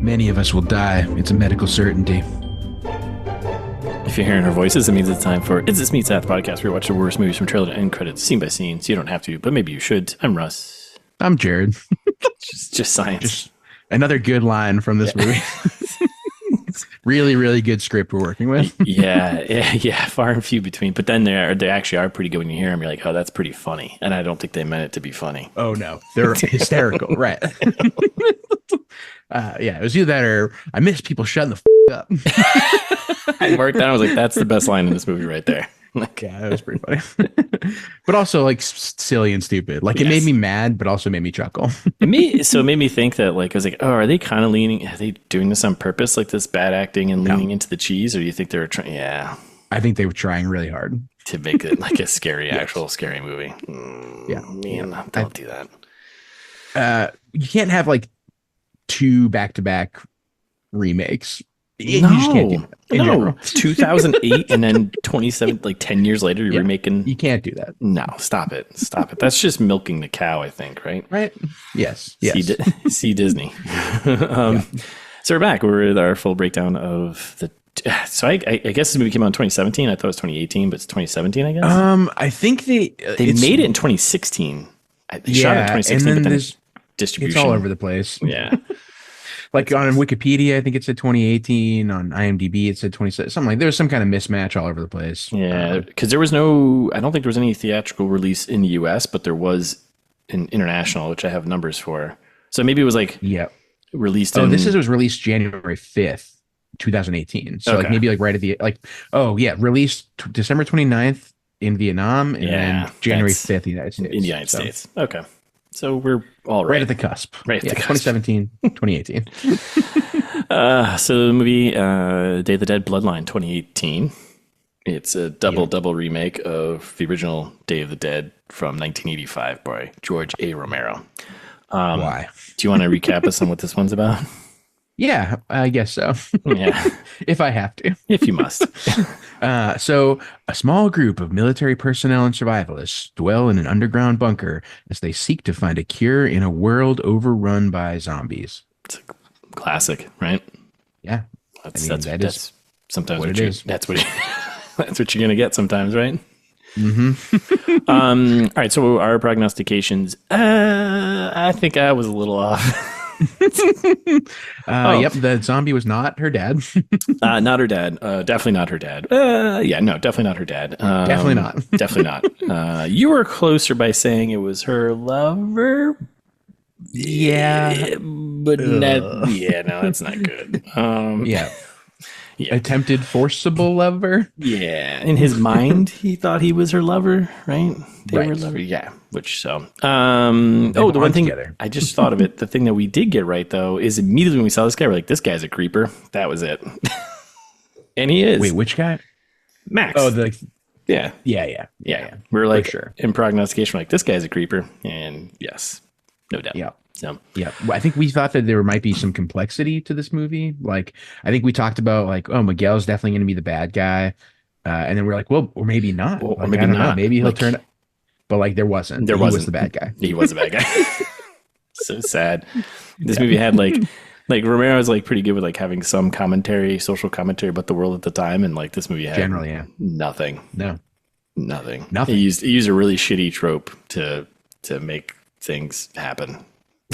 Many of us will die. It's a medical certainty. If you're hearing our voices, it means it's time for It's This Meets That podcast, where we watch the worst movies from trailer to end credits, scene by scene, so you don't have to, but maybe you should. I'm Russ. I'm Jared. Just science. Just another good line from this movie. Really, really good script we're working with. yeah, far and few between. But then they actually are pretty good when you hear them. You're like, oh, that's pretty funny. And I don't think they meant it to be funny. Oh, no. They're hysterical. Right. Yeah, it was either that or I miss people shutting the up. I marked down. I was like, that's the best line in this movie right there. Like, yeah, that was pretty funny. But also like silly and stupid. Like it made me mad, but also made me chuckle. It made me think that like, I was like, oh, are they kind of are they doing this on purpose? Like this bad acting and leaning into the cheese? Or do you think they were trying? Yeah. I think they were trying really hard to make it like a scary, actual scary movie. Don't do that. You can't have like 2 back-to-back remakes. You just can't do that. No, 2008 and then 27, like 10 years later, you're remaking. You can't do that. No, stop it. That's just milking the cow, I think, right? Right. Yes. See Disney. So we're back. We're with our full breakdown of the. So I guess this movie came out in 2017. I thought it was 2018, but it's 2017, I guess. I think they made it in 2016. They shot it in 2016, and then but then distribution. It's all over the place. Yeah. Like on Wikipedia, I think it said 2018. On IMDb, it said 2017. Something like there was some kind of mismatch all over the place. Yeah, because I don't think there was any theatrical release in the US, but there was an international, which I have numbers for. So maybe it was like released. Oh, it was released January 5th, 2018. So like maybe like right at the released December 29th in Vietnam and then January 5th in the United States. In the United States. Okay. So we're all right at the cusp. Right at the cusp. 2017, 2018. So the movie Day of the Dead Bloodline 2018. It's a double remake of the original Day of the Dead from 1985 by George A. Romero. Why? Do you want to recap us on what this one's about? Yeah, I guess so. Yeah. If I have to. If you must. So a small group of military personnel and survivalists dwell in an underground bunker as they seek to find a cure in a world overrun by zombies. It's a classic, right? Yeah. That's sometimes what it is. That's what you're going to get sometimes, right? Mm-hmm. All right. So our prognostications, I think I was a little off. Yep, the zombie was not her dad. Not her dad. Definitely not her dad. Definitely not her dad. Definitely not. Definitely not. You were closer by saying it was her lover. Yeah, but no, that's not good. Attempted forcible lover. Yeah, in his mind, he thought he was her lover, right? They were lovers. Yeah, which so. The one thing I just thought of it. The thing that we did get right though is immediately when we saw this guy, we're like, this guy's a creeper. That was it. And he is. Wait, which guy? Max. Oh, yeah. We're like, sure. In prognostication, we're like, this guy's a creeper, and yes, no doubt. Yeah. So I think we thought that there might be some complexity to this movie. Like, I think we talked about like, oh, Miguel's definitely going to be the bad guy, and then we're like, well, or maybe not. Or like, maybe I don't not. know. Maybe he'll turn. But like, there wasn't. He was the bad guy. He was the bad guy. So sad. This movie had like Romero was like pretty good with like having some commentary, social commentary about the world at the time, and like this movie had generally nothing. No, nothing. Nothing. He used a really shitty trope to make things happen.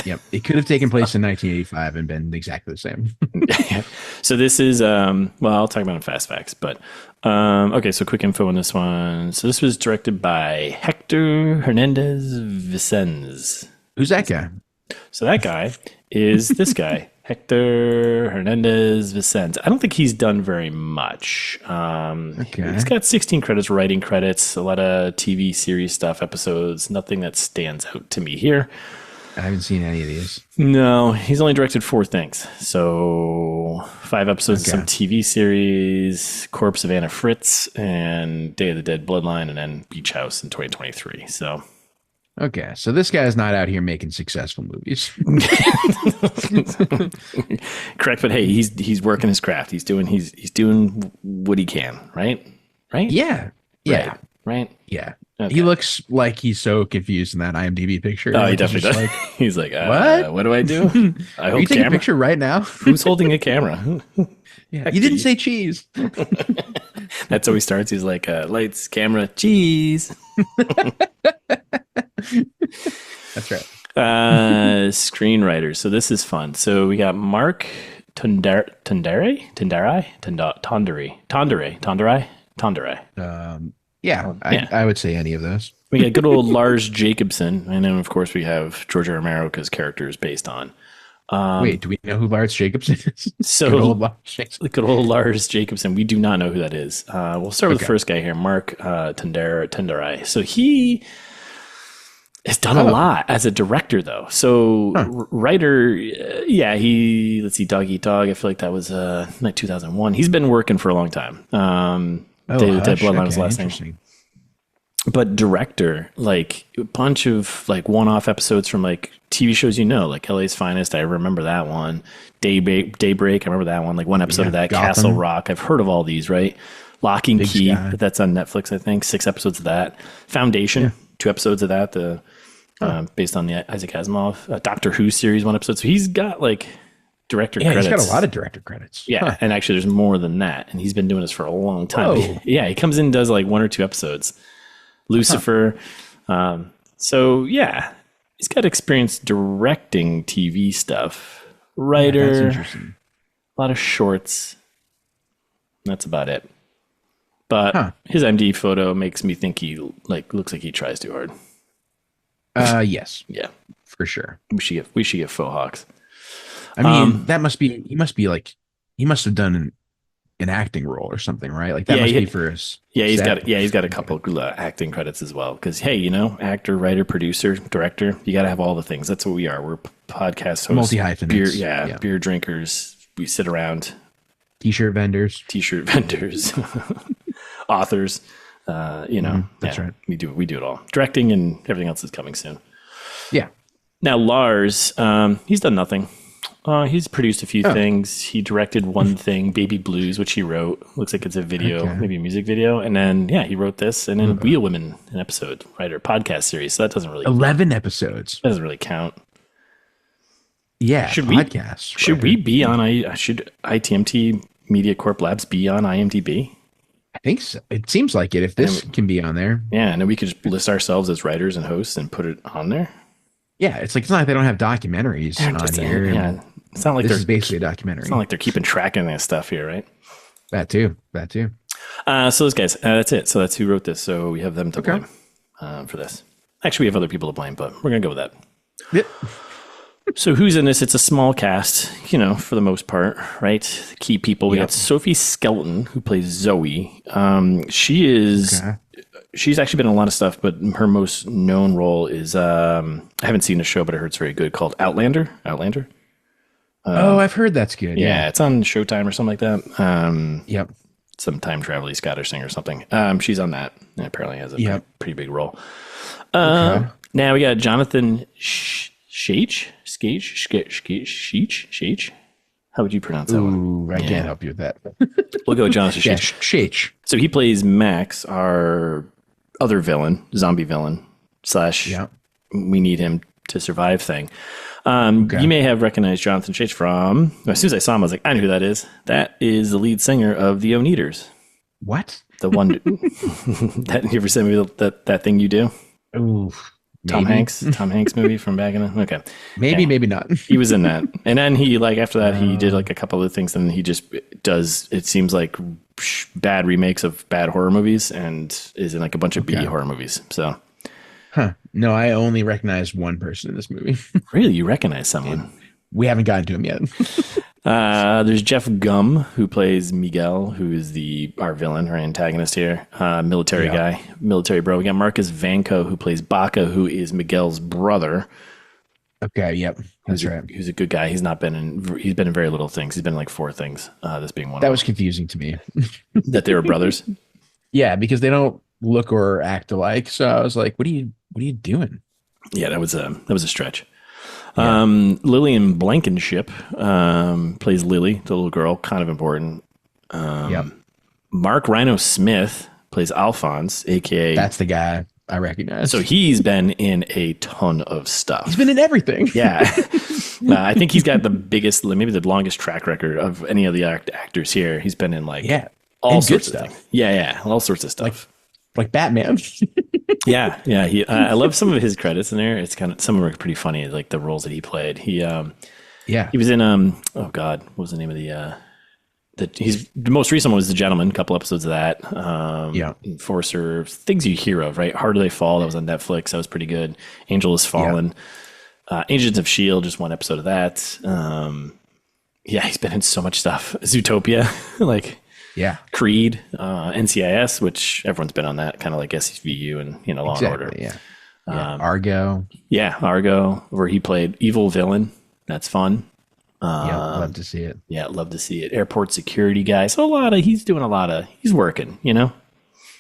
Yep. It could have taken place in 1985 and been exactly the same. So this is, I'll talk about it in fast facts, but, okay. So quick info on this one. So this was directed by Hector Hernandez Vicens. Who's that guy? So that guy is this guy, Hector Hernandez Vicens. I don't think he's done very much. He's got 16 credits, writing credits, a lot of TV series stuff, episodes, nothing that stands out to me here. I haven't seen any of these. No, he's only directed 4 things. So 5 episodes of some TV series, Corpse of Anna Fritz, and Day of the Dead Bloodline, and then Beach House in 2023. So okay, so this guy's not out here making successful movies. Correct, but hey, he's working his craft. He's doing what he can, right? Yeah. Right. Yeah. Okay. He looks like he's so confused in that IMDb picture. Oh, like, he definitely does. Like, he's like, what? What do I do? I Are hold you taking a camera. picture right now? Who's holding a camera? Yeah. You didn't say cheese. That's how he starts. He's like, lights, camera, cheese. That's right. Screenwriters. So this is fun. So we got Mark Tondare. Yeah, I would say any of those. We got good old Lars Jacobson. And then, of course, we have George R. R. Romero's character is based on. Wait, do we know who Lars Jacobson is? So good old Lars Jacobson. We do not know who that is. We'll start with the first guy here, Mark Tondare. So he has done a lot as a director, though. So writer, let's see, Dog Eat Dog. I feel like that was like 2001. He's been working for a long time. Bloodline was the last thing. But director, like a bunch of like one-off episodes from like TV shows, like LA's Finest. I remember that one. Daybreak. I remember that one. Like one episode of that. Gotham. Castle Rock. I've heard of all these, right? Lock and Key. That's on Netflix, I think. 6 episodes of that. Foundation. 2 episodes of that. Based on the Isaac Asimov Doctor Who series, 1 episode. So he's got like director credits. He's got a lot of director credits. Yeah, and actually, there's more than that. And he's been doing this for a long time. Yeah, he comes in and does like 1 or 2 episodes. Lucifer. So yeah, he's got experience directing TV stuff. Writer, that's interesting. A lot of shorts. That's about it. But his MD photo makes me think he looks like he tries too hard. Yes. Yeah, for sure. We should get faux hawks. I mean, he must have done an acting role or something, right? Like that must be for his. Yeah, he's got a couple acting credits as well. Because hey, actor, writer, producer, director, you got to have all the things. That's what we are. We're podcast hosts, multi-hyphenates. Beer drinkers. We sit around. T-shirt vendors, authors. That's right. We do it all. Directing and everything else is coming soon. Yeah. Now Lars, he's done nothing. He's produced a few things. He directed one thing, Baby Blues, which he wrote. Looks like it's a video, maybe a music video. And then, he wrote this. And then Wheel Women, an episode, writer, podcast series. So that doesn't really 11 episodes. That doesn't really count. Yeah, podcast. Should we be on? Should ITMT Media Corp Labs be on IMDb? I think so. It seems like it. If this can be on there, and then we could just list ourselves as writers and hosts and put it on there. Yeah, it's not like they don't have documentaries on here. Yeah, it's not like this is basically a documentary. It's not like they're keeping track of this stuff here, right? That too. So those guys, that's it. So that's who wrote this. So we have them to blame for this. Actually, we have other people to blame, but we're gonna go with that. Yep. So who's in this? It's a small cast, for the most part, right? The key people. We got Sophie Skelton, who plays Zoe. She's actually been in a lot of stuff, but her most known role is I haven't seen the show, but I heard it's very good, called Outlander. I've heard that's good. Yeah, it's on Showtime or something like that. Yep. Some time travel Scottish singer or something. She's on that and apparently has a pretty big role. Now we got Johnathon Schaech. How would you pronounce that one? I can't help you with that. We'll go with Johnathon Schaech. Schaech. So he plays Max, our other villain, zombie villain / we need him to survive thing. You may have recognized Johnathon Schaech from, as soon as I saw him, I was like, I know who that is. That is the lead singer of the Oneaters. What? The one that you ever sent me that thing you do? Ooh. Tom Hanks movie from back in the maybe not. He was in that, and then he after that he did a couple of things, and he just does, it seems like, bad remakes of bad horror movies, and is in a bunch of B horror movies. So, no, I only recognize one person in this movie. Really, you recognize someone? We haven't gotten to him yet. There's Jeff Gum, who plays Miguel, who is our villain, our antagonist here. Military guy, military bro. We got Marcus Vanco, who plays Baca, who is Miguel's brother. Okay, yep, that's right. Who's a good guy. He's been in very little things. He's been in like 4 things. This being one. That was confusing to me. That they were brothers. Yeah, because they don't look or act alike. So I was like, what are you doing? Yeah, that was a stretch. Lillian Blankenship plays Lily, the little girl, kind of important. Mark Rhino Smith plays Alphonse, aka that's the guy. I recognize. So he's been in a ton of stuff. He's been in everything. Yeah. I think he's got the biggest, maybe the longest track record of any of the actors here. He's been in like all sorts of stuff. Yeah, all sorts of stuff. Like Batman. Yeah. I love some of his credits in there. It's kind of, some of them are pretty funny, like the roles that he played. He was in oh God, what was the name of the most recent one was The Gentleman, a couple episodes of that. Enforcer, things you hear of, right? Harder They Fall, that was on Netflix. That was pretty good. Angel Has Fallen. Agents of S.H.I.E.L.D., just one episode of that. He's been in so much stuff. Zootopia, Creed, NCIS, which everyone's been on that, kind of like SVU and Law and Order. Argo. Argo, where he played evil villain. That's fun. Love to see it. Yeah, love to see it. Airport security guy. So he's working,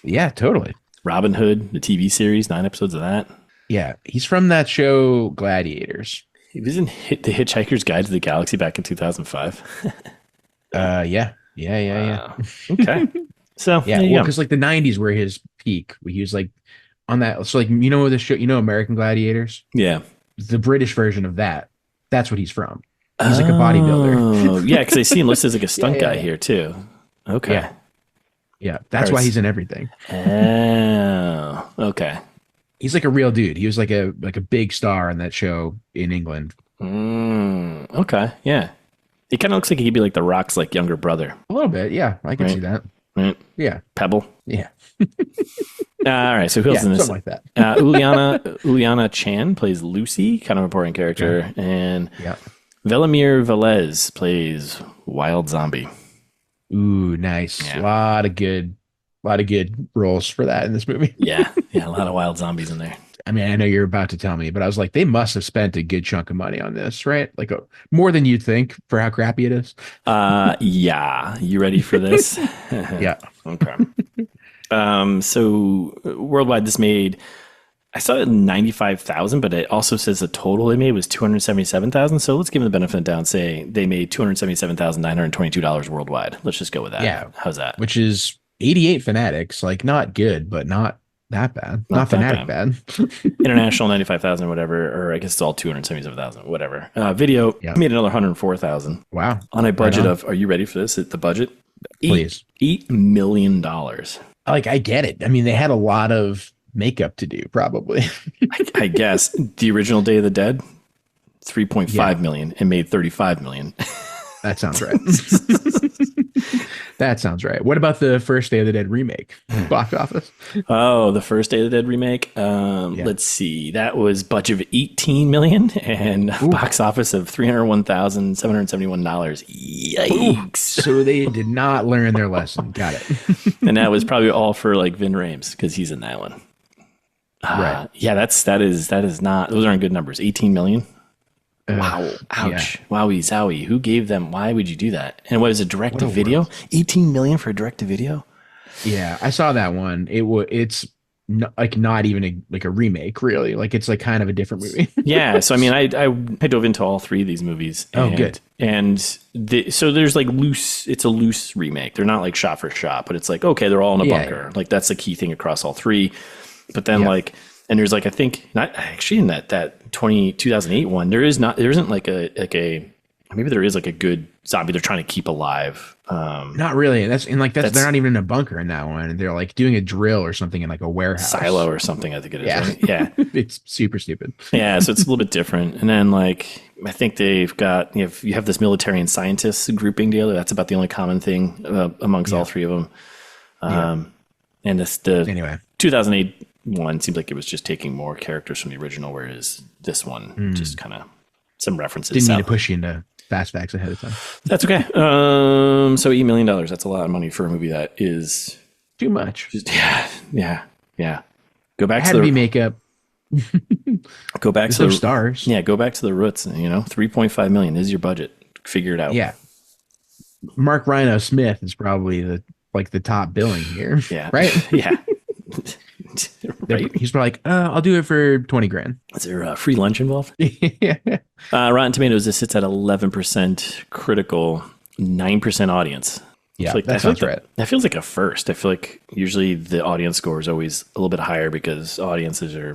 Yeah, totally. Robin Hood, the TV series, 9 episodes of that. Yeah, he's from that show Gladiators. He was in The Hitchhiker's Guide to the Galaxy back in 2005. Yeah. Okay. So, because like the 90s were his peak. He was like on that. So like, the show, American Gladiators? Yeah. The British version of that. That's what he's from. He's like a bodybuilder. Oh, yeah, because I see him listed as like a stunt guy here too. Okay. Yeah. That's why he's in everything. Oh, okay. He's like a real dude. He was like a big star on that show in England. Okay. Yeah. He kind of looks like he'd be like The Rock's like younger brother. A little bit. Yeah. I can see that. Right. Yeah. Pebble. Yeah. All right. So who else in this? Something like that. Ulyana Chan plays Lucy, kind of important character. Yeah. And Velimir Velez plays Wild Zombie. Ooh, nice. Yeah. A lot of good roles for that in this movie. Yeah, a lot of wild zombies in there. I mean, I know you're about to tell me, but I was like, they must have spent a good chunk of money on this, right? Like more than you'd think for how crappy it is. Yeah. You ready for this? Yeah. Okay. So worldwide, this made, I saw it 95,000, but it also says the total they made was 277,000. So let's give them the benefit of the doubt. Say they made $277,922 worldwide. Let's just go with that. Yeah. How's that? Which is 88 fanatics, like not good, but not that bad. Not fanatic bad. International 95,000, whatever, or I guess it's all 277,000, whatever. Video made another 104,000. Wow. On a budget of, are you ready for this? The budget? Please. $8 million. Like, I get it. I mean, they had a lot of makeup to do, probably. I guess. The original Day of the Dead, 3.5 million, and made 35 million. That sounds right. That sounds right. What about the first Day of the Dead remake box office? Oh, the first Day of the Dead remake. Let's see. That was budget of 18 million and box office of $301,771. Yikes. So they did not learn their lesson. Got it. And that was probably all for like Vin Rhames because he's in that one. Right. Yeah, that is not, those aren't good numbers. 18 million. Wow. Ouch. Yeah. Wowie zowie. Who gave them? Why would you do that? And what is it, direct to video? 18 million for a direct to video? Yeah, I saw that one. It's not even a remake, really. Like it's like kind of a different movie. Yeah. So I mean, I dove into all 3 of these movies. Good. And so there's like it's a loose remake. They're not like shot for shot, but it's like, okay, they're all in a bunker. Yeah. Like that's the key thing across all 3. But then like, and there's like, I think not actually in that 2008 one, there isn't like a maybe there is like a good zombie they're trying to keep alive. Not really. They're not even in a bunker in that one. They're like doing a drill or something in like a warehouse. Silo or something, I think it is. Yeah. Right? Yeah. It's super stupid. Yeah. So it's a little bit different. And then like, I think they've got, you have this military and scientists grouping deal. That's about the only common thing amongst all 3 of them. And anyway, 2008 one seems like it was just taking more characters from the original, whereas this one just kind of some references. Didn't need to push you into fast facts ahead of time. That's okay. So $8 million. That's a lot of money for a movie that is too much. Just, yeah. Go back to the makeup. Go back to the stars. Yeah, go back to the roots. 3.5 million is your budget. Figure it out. Yeah. Mark Rhino Smith is probably the top billing here. Yeah. Right. Yeah. Right. He's probably like, I'll do it for 20 grand. Is there free lunch involved? Yeah. Rotten Tomatoes, this sits at 11% critical, 9% audience. Yeah, that sounds right. That feels like a first. I feel like usually the audience score is always a little bit higher because audiences are,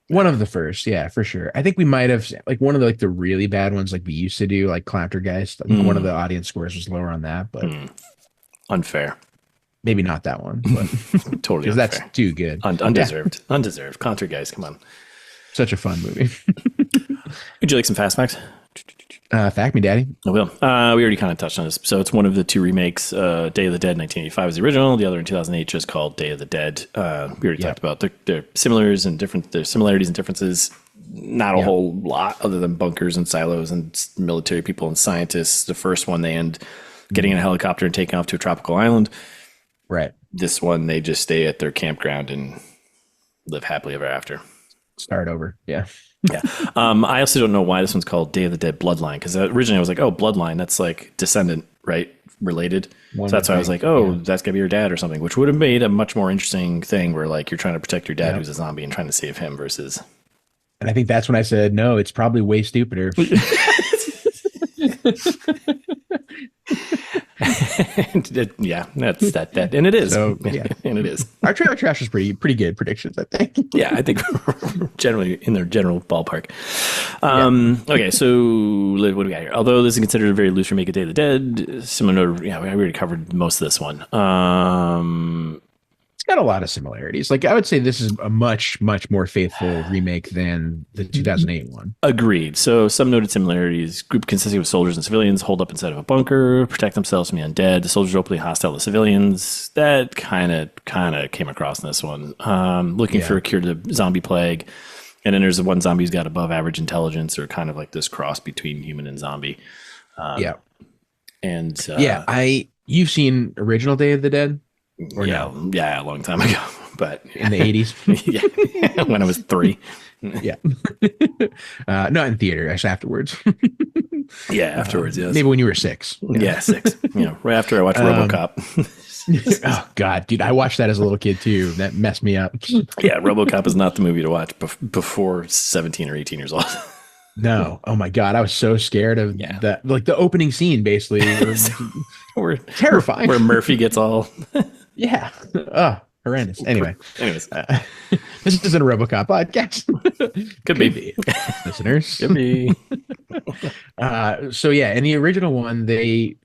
One of the first, yeah, for sure. I think we might have like one of the really bad ones, like we used to do, like Clowntergeist. I think one of the audience scores was lower on that, but unfair. Maybe not that one, but totally because that's too good. Undeserved. Undeserved. Clowntergeist, come on. Such a fun movie. Would you like some fast facts? Fact me, Daddy. I will. We already kind of touched on this. So it's one of the two remakes. Day of the Dead 1985 is the original. The other in 2008 just called Day of the Dead. We already talked about their similarities and differences. Not a whole lot other than bunkers and silos and military people and scientists. The first one, they end getting in a helicopter and taking off to a tropical island. Right. This one, they just stay at their campground and live happily ever after. Start over. Yeah. Yeah. I also don't know why this one's called Day of the Dead Bloodline, because originally I was like, oh, Bloodline, that's like descendant, right? Related. So that's why I was like, oh, that's gonna be your dad or something, which would have made a much more interesting thing where like you're trying to protect your dad who's a zombie and trying to save him versus. And I think that's when I said, no, it's probably way stupider. Yeah, that's that. And it is. So, yeah. And it is. Our trailer trash was pretty good predictions, I think. Yeah, I think generally in their general ballpark. Okay, so what do we got here? Although this is considered a very loose remake of Day of the Dead, similar to, we already covered most of this one. It's got a lot of similarities. Like I would say this is a much more faithful remake than the 2008 one. Agreed. So some noted similarities: group consisting of soldiers and civilians hold up inside of a bunker, protect themselves from the undead. The soldiers are openly hostile to civilians. That kind of came across in this one. Looking for a cure to the zombie plague, and then there's the one zombie who's got above average intelligence, or kind of like this cross between human and zombie. And you've seen original Day of the Dead? Or no? Yeah, a long time ago, but in the 80s. Yeah, when I was 3. Yeah. Not in theater, actually afterwards. Yeah, afterwards, yes. Maybe when you were 6. Yeah, 6. Right after I watched RoboCop. Oh God, dude, I watched that as a little kid too. That messed me up. Yeah, RoboCop is not the movie to watch before 17 or 18 years old. No. Oh my God. I was so scared of that. Like the opening scene, basically. We're terrifying. Where Murphy gets all. Yeah. Oh, horrendous. Anyways. This isn't a RoboCop podcast. Could be. Listeners. Could be. So yeah, in the original one, they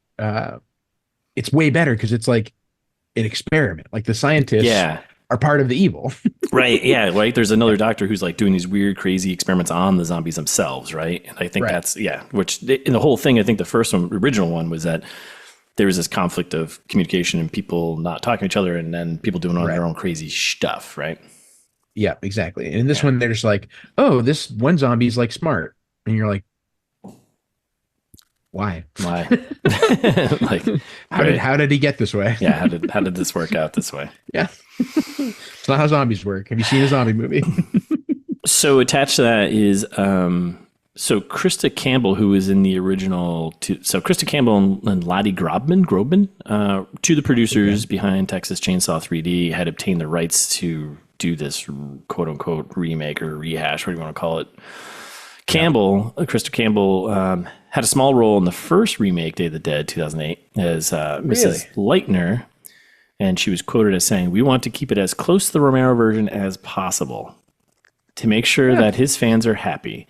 it's way better because it's like an experiment. Like the scientists are part of the evil. Right. Yeah. Right. There's another doctor who's like doing these weird, crazy experiments on the zombies themselves. Right. And I think that's, which in the whole thing, I think the first one, original one was that there was this conflict of communication and people not talking to each other and then people doing their own crazy stuff. Right. Yeah, exactly. And in this one, they're just like, oh, this one zombie's like smart. And you're like, why? Like, how did he get this way? Yeah. How did this work out this way? Yeah. It's not how zombies work. Have you seen a zombie movie? So attached to that is, so Krista Campbell, who was in the original, so Krista Campbell and Lottie Grobman, two of the producers behind Texas Chainsaw 3D, had obtained the rights to do this quote unquote remake or rehash, what do you want to call it? Krista Campbell, had a small role in the first remake, Day of the Dead, 2008, as Mrs. Leitner. And she was quoted as saying, "We want to keep it as close to the Romero version as possible to make sure that his fans are happy.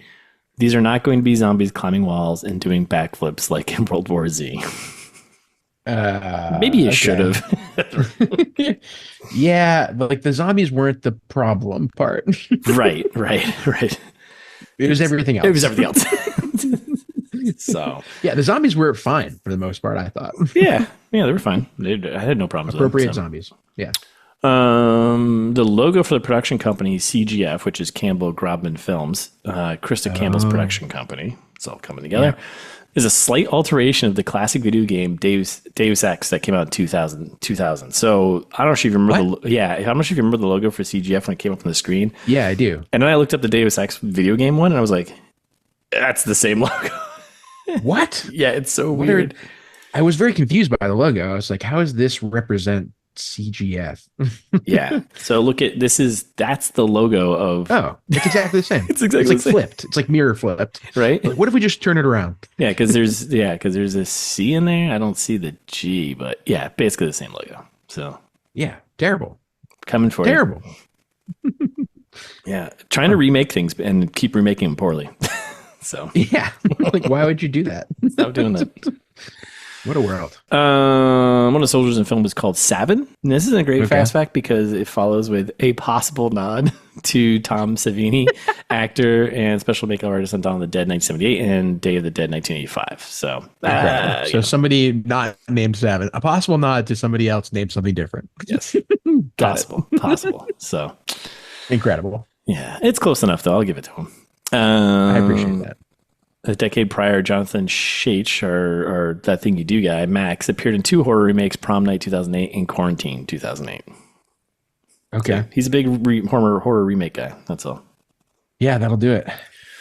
These are not going to be zombies climbing walls and doing backflips like in World War Z." Maybe you should have. Yeah, but like the zombies weren't the problem part. Right. It was everything else. So yeah, the zombies were fine for the most part, I thought. Yeah, they were fine. I had no problems Appropriate with them, zombies. Yeah. The logo for the production company, CGF, which is Campbell Grobman Films, Krista Campbell's production company, it's all coming together, is a slight alteration of the classic video game Deus Ex that came out in 2000. So I don't know if you remember I don't know if you remember the logo for CGF when it came up on the screen. Yeah, I do. And then I looked up the Deus Ex video game one and I was like, that's the same logo. What? Yeah, it's so weird. I was very confused by the logo. I was like, how does this represent CGF. Yeah. So look at that's the logo of. Oh, it's exactly the same. It's exactly like flipped. It's like mirror flipped. Right. Like, what if we just turn it around? Yeah, because there's a C in there. I don't see the G, but yeah, basically the same logo. So yeah, terrible. Coming for terrible. You. Yeah, trying to remake things and keep remaking them poorly. So yeah, like why would you do that? Stop doing that. What a world. One of the soldiers in the film is called Sabin. And this is a great fast fact because it follows with a possible nod to Tom Savini, actor and special makeup artist on Dawn of the Dead 1978 and Day of the Dead 1985. So, somebody not named Sabin, a possible nod to somebody else named something different. Yes. possible. So incredible. Yeah, it's close enough though. I'll give it to him. I appreciate that. A decade prior, Johnathon Schaech, or That Thing You Do guy, Max, appeared in 2 horror remakes, Prom Night 2008 and Quarantine 2008. Okay. So he's a big horror remake guy. That's all. Yeah, that'll do it.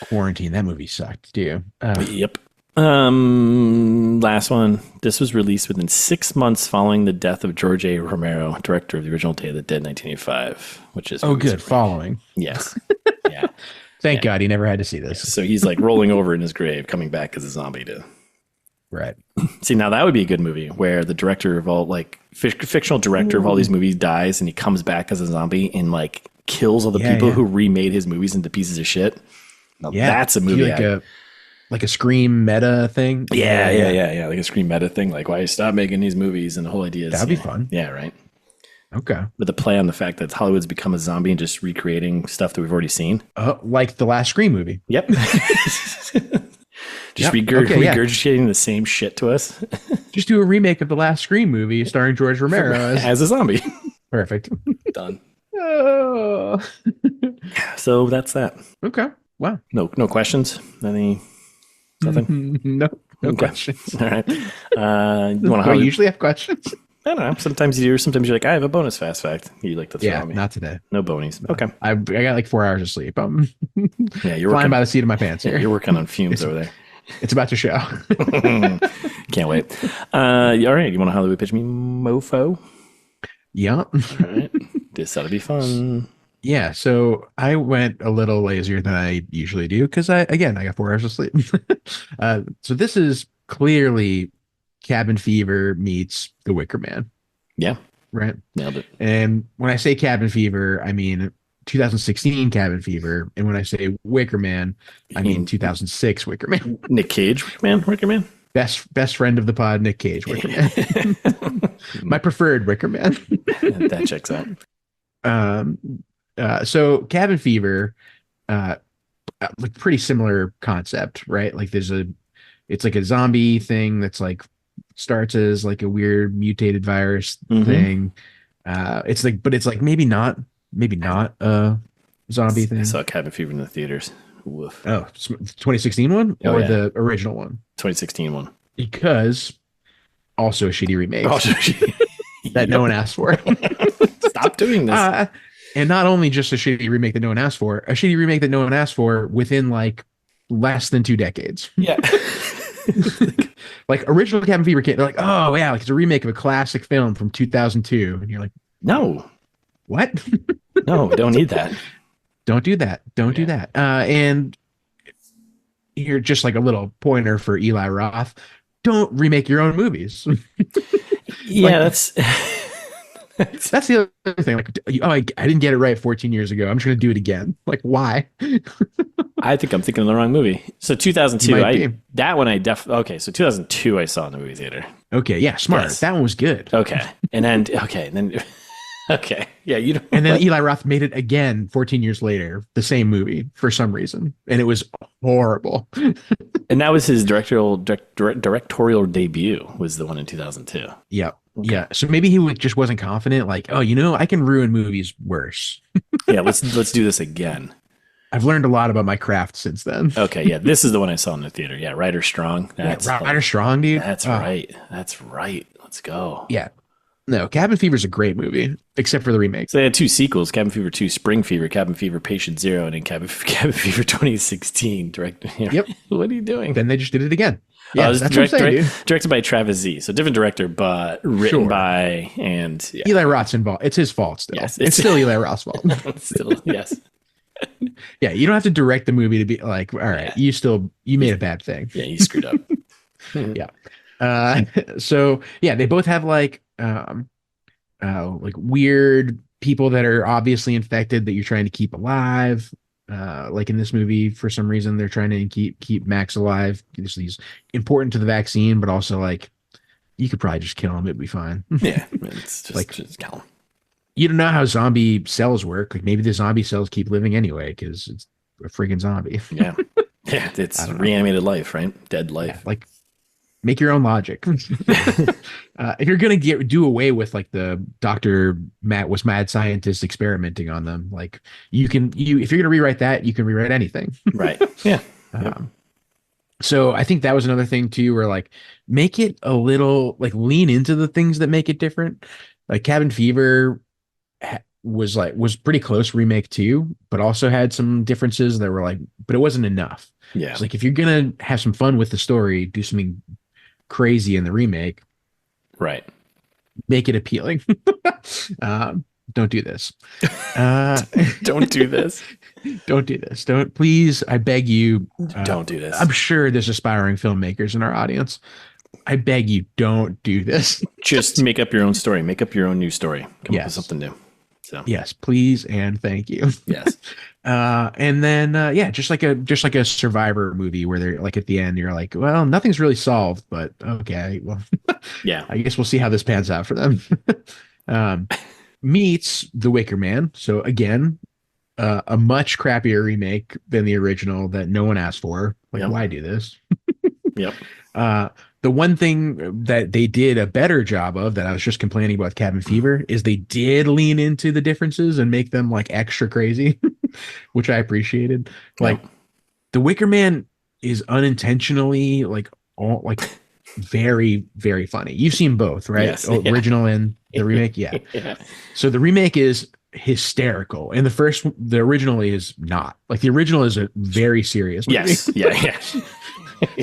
Quarantine. That movie sucked, too. Yep. Last one. This was released within 6 months following the death of George A. Romero, director of the original Day of the Dead 1985, which is... Oh, good. Following. Yes. Yeah. Thank God he never had to see this. So he's like rolling over in his grave, coming back as a zombie to. Right. See, now that would be a good movie where the director of all, like, fictional director of all these movies dies and he comes back as a zombie and, like, kills all the people who remade his movies into pieces of shit. Now, that's a movie. Like a Scream meta thing? Yeah. Like a Scream meta thing. Like, why stop making these movies? And the whole idea is... That'd be fun. Yeah, right. Okay. With the play on the fact that Hollywood's become a zombie and just recreating stuff that we've already seen. Like the last Scream movie. Yep. Regurgitating the same shit to us. Just do a remake of the last Scream movie starring George Romero as a zombie. Perfect. Done. Oh. So that's that. Okay. Wow. No questions? Nothing? No questions. All right. You want to usually have questions? I don't know. Sometimes you do. Sometimes you're like, I have a bonus fast fact. You like to throw me. Not today. No bonies. No. Okay. I got like 4 hours of sleep. Yeah, you're flying by the seat of my pants here. You're working on fumes over there. It's about to show. Can't wait. All right. You want to Hollywood pitch me, mofo? Yeah. All right. This ought to be fun. Yeah. So I went a little lazier than I usually do because I got 4 hours of sleep. So this is clearly Cabin Fever meets The Wicker Man. Yeah. Right. Nailed it. And when I say Cabin Fever, I mean 2016 Cabin Fever. And when I say Wicker Man, I mean 2006 Wicker Man. Nick Cage, Wicker Man? Best friend of the pod, Nick Cage, Wicker Man. My preferred Wicker Man. That checks out. So Cabin Fever, like pretty similar concept, right? Like it's like a zombie thing that's like starts as like a weird mutated virus thing. It's like maybe not a zombie thing. I saw Cabin Fever in the theaters. Woof. Oh, 2016 one or the original one? 2016 one. Because also a shitty remake. That no one asked for. Stop doing this. And not only just a shitty remake that no one asked for, a shitty remake that no one asked for within like less than 2 decades. Yeah. Like original Cabin Fever kid, they're like, oh yeah, like it's a remake of a classic film from 2002, and you're like, no, what? No, don't need that. Don't do that. Don't do that. And you're just like a little pointer for Eli Roth. Don't remake your own movies. Yeah, that's the other thing. Like, I didn't get it right 14 years ago. I'm just going to do it again. Like, why? I think I'm thinking of the wrong movie. So 2002, so 2002 I saw in the movie theater. Okay, yeah, smart. Yes. That one was good. Okay. And then yeah, you don't. And then Eli Roth made it again 14 years later, the same movie for some reason, and it was horrible. And that was his directorial debut. Was the one in 2002. Yeah. Okay. Yeah. So maybe he just wasn't confident. Like, oh, I can ruin movies worse. Yeah. Let's do this again. I've learned a lot about my craft since then. Okay. Yeah. This is the one I saw in the theater. Yeah. Ryder Strong. Ryder Strong, dude. That's right. That's right. Let's go. Yeah. No, Cabin Fever is a great movie, except for the remake. So they had 2 sequels: Cabin Fever 2, Spring Fever, Cabin Fever Patient Zero, and then Cabin Fever 2016. Yep. What are you doing? Then they just did it again. Yeah, that's what I'm saying, dude. Directed by Travis Z. So different director, but written by and Eli Roth's involved. It's his fault still. Yes, it's still Eli Roth's fault. Still, yes. Yeah, you don't have to direct the movie to be like, all right, you made a bad thing. Yeah, you screwed up. Yeah. So yeah, they both have like weird people that are obviously infected that you're trying to keep alive. Like in this movie, for some reason, they're trying to keep Max alive. He's important to the vaccine, but also like you could probably just kill him; it'd be fine. Yeah, it's just like just kill him. You don't know how zombie cells work. Like maybe the zombie cells keep living anyway because it's a freaking zombie. Yeah, yeah, it's reanimated life, right? Dead life. Yeah, like make your own logic. If you're gonna do away with like the Dr. Matt was mad scientist experimenting on them, like if you're gonna rewrite that, you can rewrite anything. Right. Yeah. So I think that was another thing too, where like make it a little like lean into the things that make it different. Like Cabin Fever was pretty close remake too, but also had some differences that were like, but it wasn't enough. Yeah. It's like if you're gonna have some fun with the story, do something crazy in the remake, right? Make it appealing. Don't do this. Don't do this. Don't do this. Don't, please. I beg you. Don't do this. I'm sure there's aspiring filmmakers in our audience. I beg you, don't do this. Just make up your own story. Make up your own new story. Come up with something new. So yes, please and thank you. Yes. And then just like a Survivor movie where they're like at the end you're like, well, nothing's really solved, but okay, well, yeah, I guess we'll see how this pans out for them. Meets The Wicker Man. So again, a much crappier remake than the original that no one asked for. Like, why do this? Yep. The one thing that they did a better job of that I was just complaining about Cabin Fever is they did lean into the differences and make them like extra crazy, which I appreciated. Like The Wicker Man is unintentionally like very, very funny. You've seen both, right? Yes. Original and the remake. Yeah. So the remake is hysterical. And the original is not. Like the original is a very serious movie. Yes. Yeah.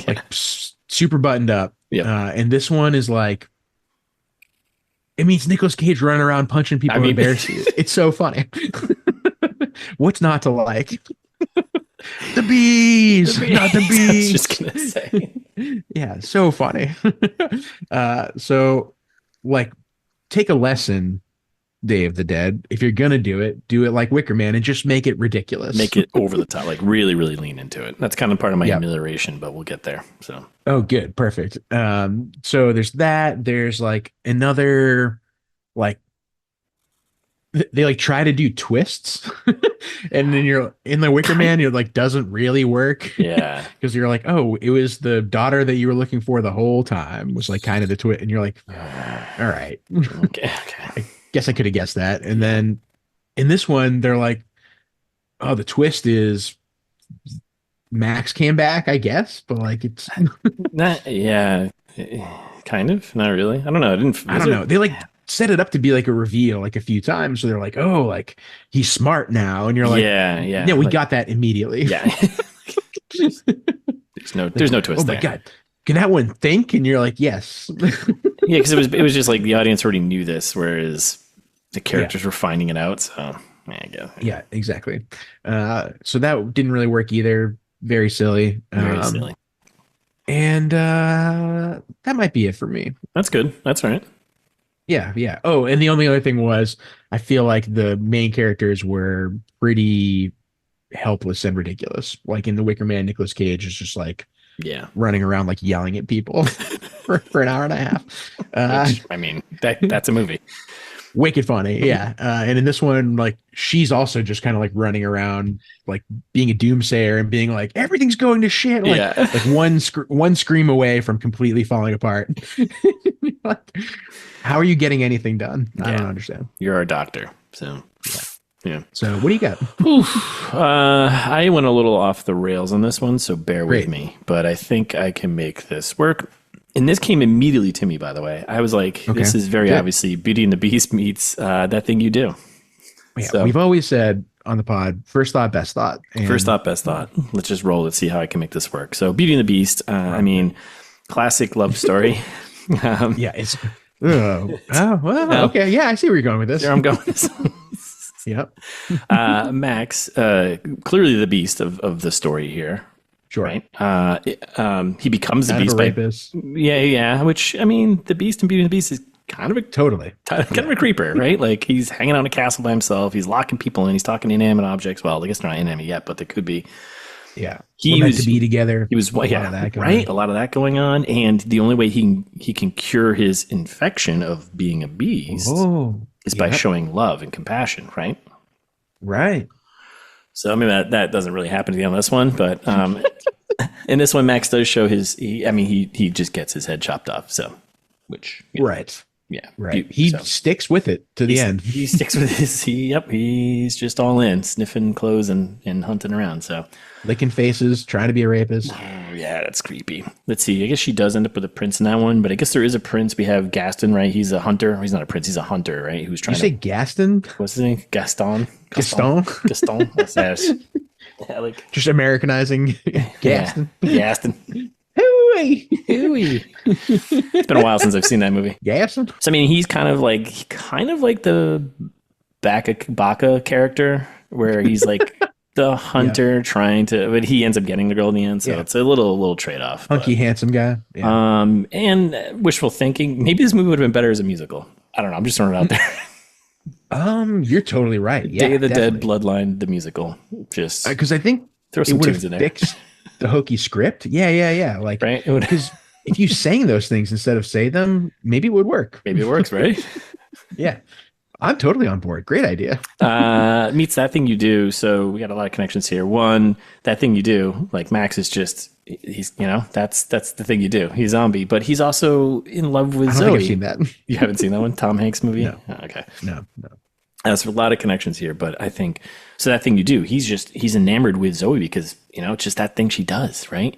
Like super buttoned up. Yeah. And this one is like, it means Nicolas Cage running around punching people in bear suits. It's so funny. What's not to like? The bees, not the bees. I was just gonna say. Yeah, so funny. So like take a lesson, Day of the Dead. If you're gonna do it like Wicker Man and just make it ridiculous. Make it over the top, like really, really lean into it. That's kind of part of my amelioration, but we'll get there. So good, perfect. So there's that. There's like another like they like try to do twists and then you're in the Wicker Man, you're like doesn't really work. Yeah. Because you're like, oh, it was the daughter that you were looking for the whole time was like kind of the twist. And you're like, all right. Okay. I guess I could have guessed that. And then in this one, they're like, oh, the twist is Max came back, I guess, but like it's not, kind of, not really. I don't know. I don't know. They like set it up to be like a reveal like a few times. So they're like, oh, like he's smart now. And you're like, yeah, we got that immediately. Yeah. there's no twist. Oh my God. Can that one think? And you're like, yes. Yeah. Cause it was just like the audience already knew this, whereas the characters were finding it out. So I guess. Yeah, exactly. So that didn't really work either. Very silly. Very silly. And that might be it for me. That's good. That's all right. Yeah. Oh, and the only other thing was I feel like the main characters were pretty helpless and ridiculous. Like in The Wicker Man, Nicolas Cage is just like running around like yelling at people for an hour and a half. Which, I mean, that's a movie. Wicked funny, yeah. And in this one, like she's also just kind of like running around, like being a doomsayer and being like everything's going to shit. Like one scream away from completely falling apart. Like, how are you getting anything done? I don't understand. You're our doctor, so yeah. So what do you got? I went a little off the rails on this one, so bear with me. But I think I can make this work. And this came immediately to me, by the way. I was like, this is very obviously Beauty and the Beast meets That Thing You Do. Yeah, so, we've always said on the pod, first thought, best thought. And first thought, best thought. Let's just roll. Let's see how I can make this work. So Beauty and the Beast, I mean, classic love story. Yeah, it's... okay. Yeah, I see where you're going with this. There I'm going. Yep. Max, clearly the beast of the story here. Sure. Right. He becomes the beast. Rapist. Yeah. Which, I mean, the Beast and Beauty and the Beast is kind of a kind of a creeper, right? Like he's hanging out in a castle by himself. He's locking people in. He's talking to inanimate objects. Well, I guess they're not inanimate yet, but they could be. Yeah. He was meant to be together. He was a lot of that going on. And the only way he can cure his infection of being a beast is by showing love and compassion, right? Right. So I mean that doesn't really happen to the end of this one, but in this one, Max does show he just gets his head chopped off. So, which right. Yeah. Right. He sticks with it to the end. He sticks with his. He's just all in, sniffing clothes and hunting around. So licking faces, trying to be a rapist. Yeah, that's creepy. Let's see. I guess she does end up with a prince in that one, but I guess there is a prince. We have Gaston, right? He's a hunter. He's not a prince. He's a hunter, right? Who's trying to say Gaston? What's his name? Gaston. That's yeah, like just Americanizing Gaston. Yeah, Gaston. Hooey. It's been a while since I've seen that movie. Gaston. So I mean, he's kind of like the Baka character, where he's like the hunter trying to, but he ends up getting the girl in the end. So it's a little trade off. Hunky, handsome guy. Yeah. And wishful thinking. Maybe this movie would have been better as a musical. I don't know. I'm just throwing it out there. You're totally right. Yeah, Day of the Dead, Bloodline, the musical. Just because I think throw some tunes in there. Fixed the hokey script. Yeah. Like, right? Because if you sang those things instead of say them, maybe it would work. Maybe it works, right? Yeah. I'm totally on board. Great idea. Meets That Thing You Do. So we got a lot of connections here. One, That Thing You Do. Like Max is just, he's, that's the thing you do. He's a zombie, but he's also in love with Zoe. I don't think I've seen that. You haven't seen that one? Tom Hanks movie? No. Oh, okay. No. There's a lot of connections here, but I think, so That Thing You Do, he's enamored with Zoe because, it's just that thing she does, right?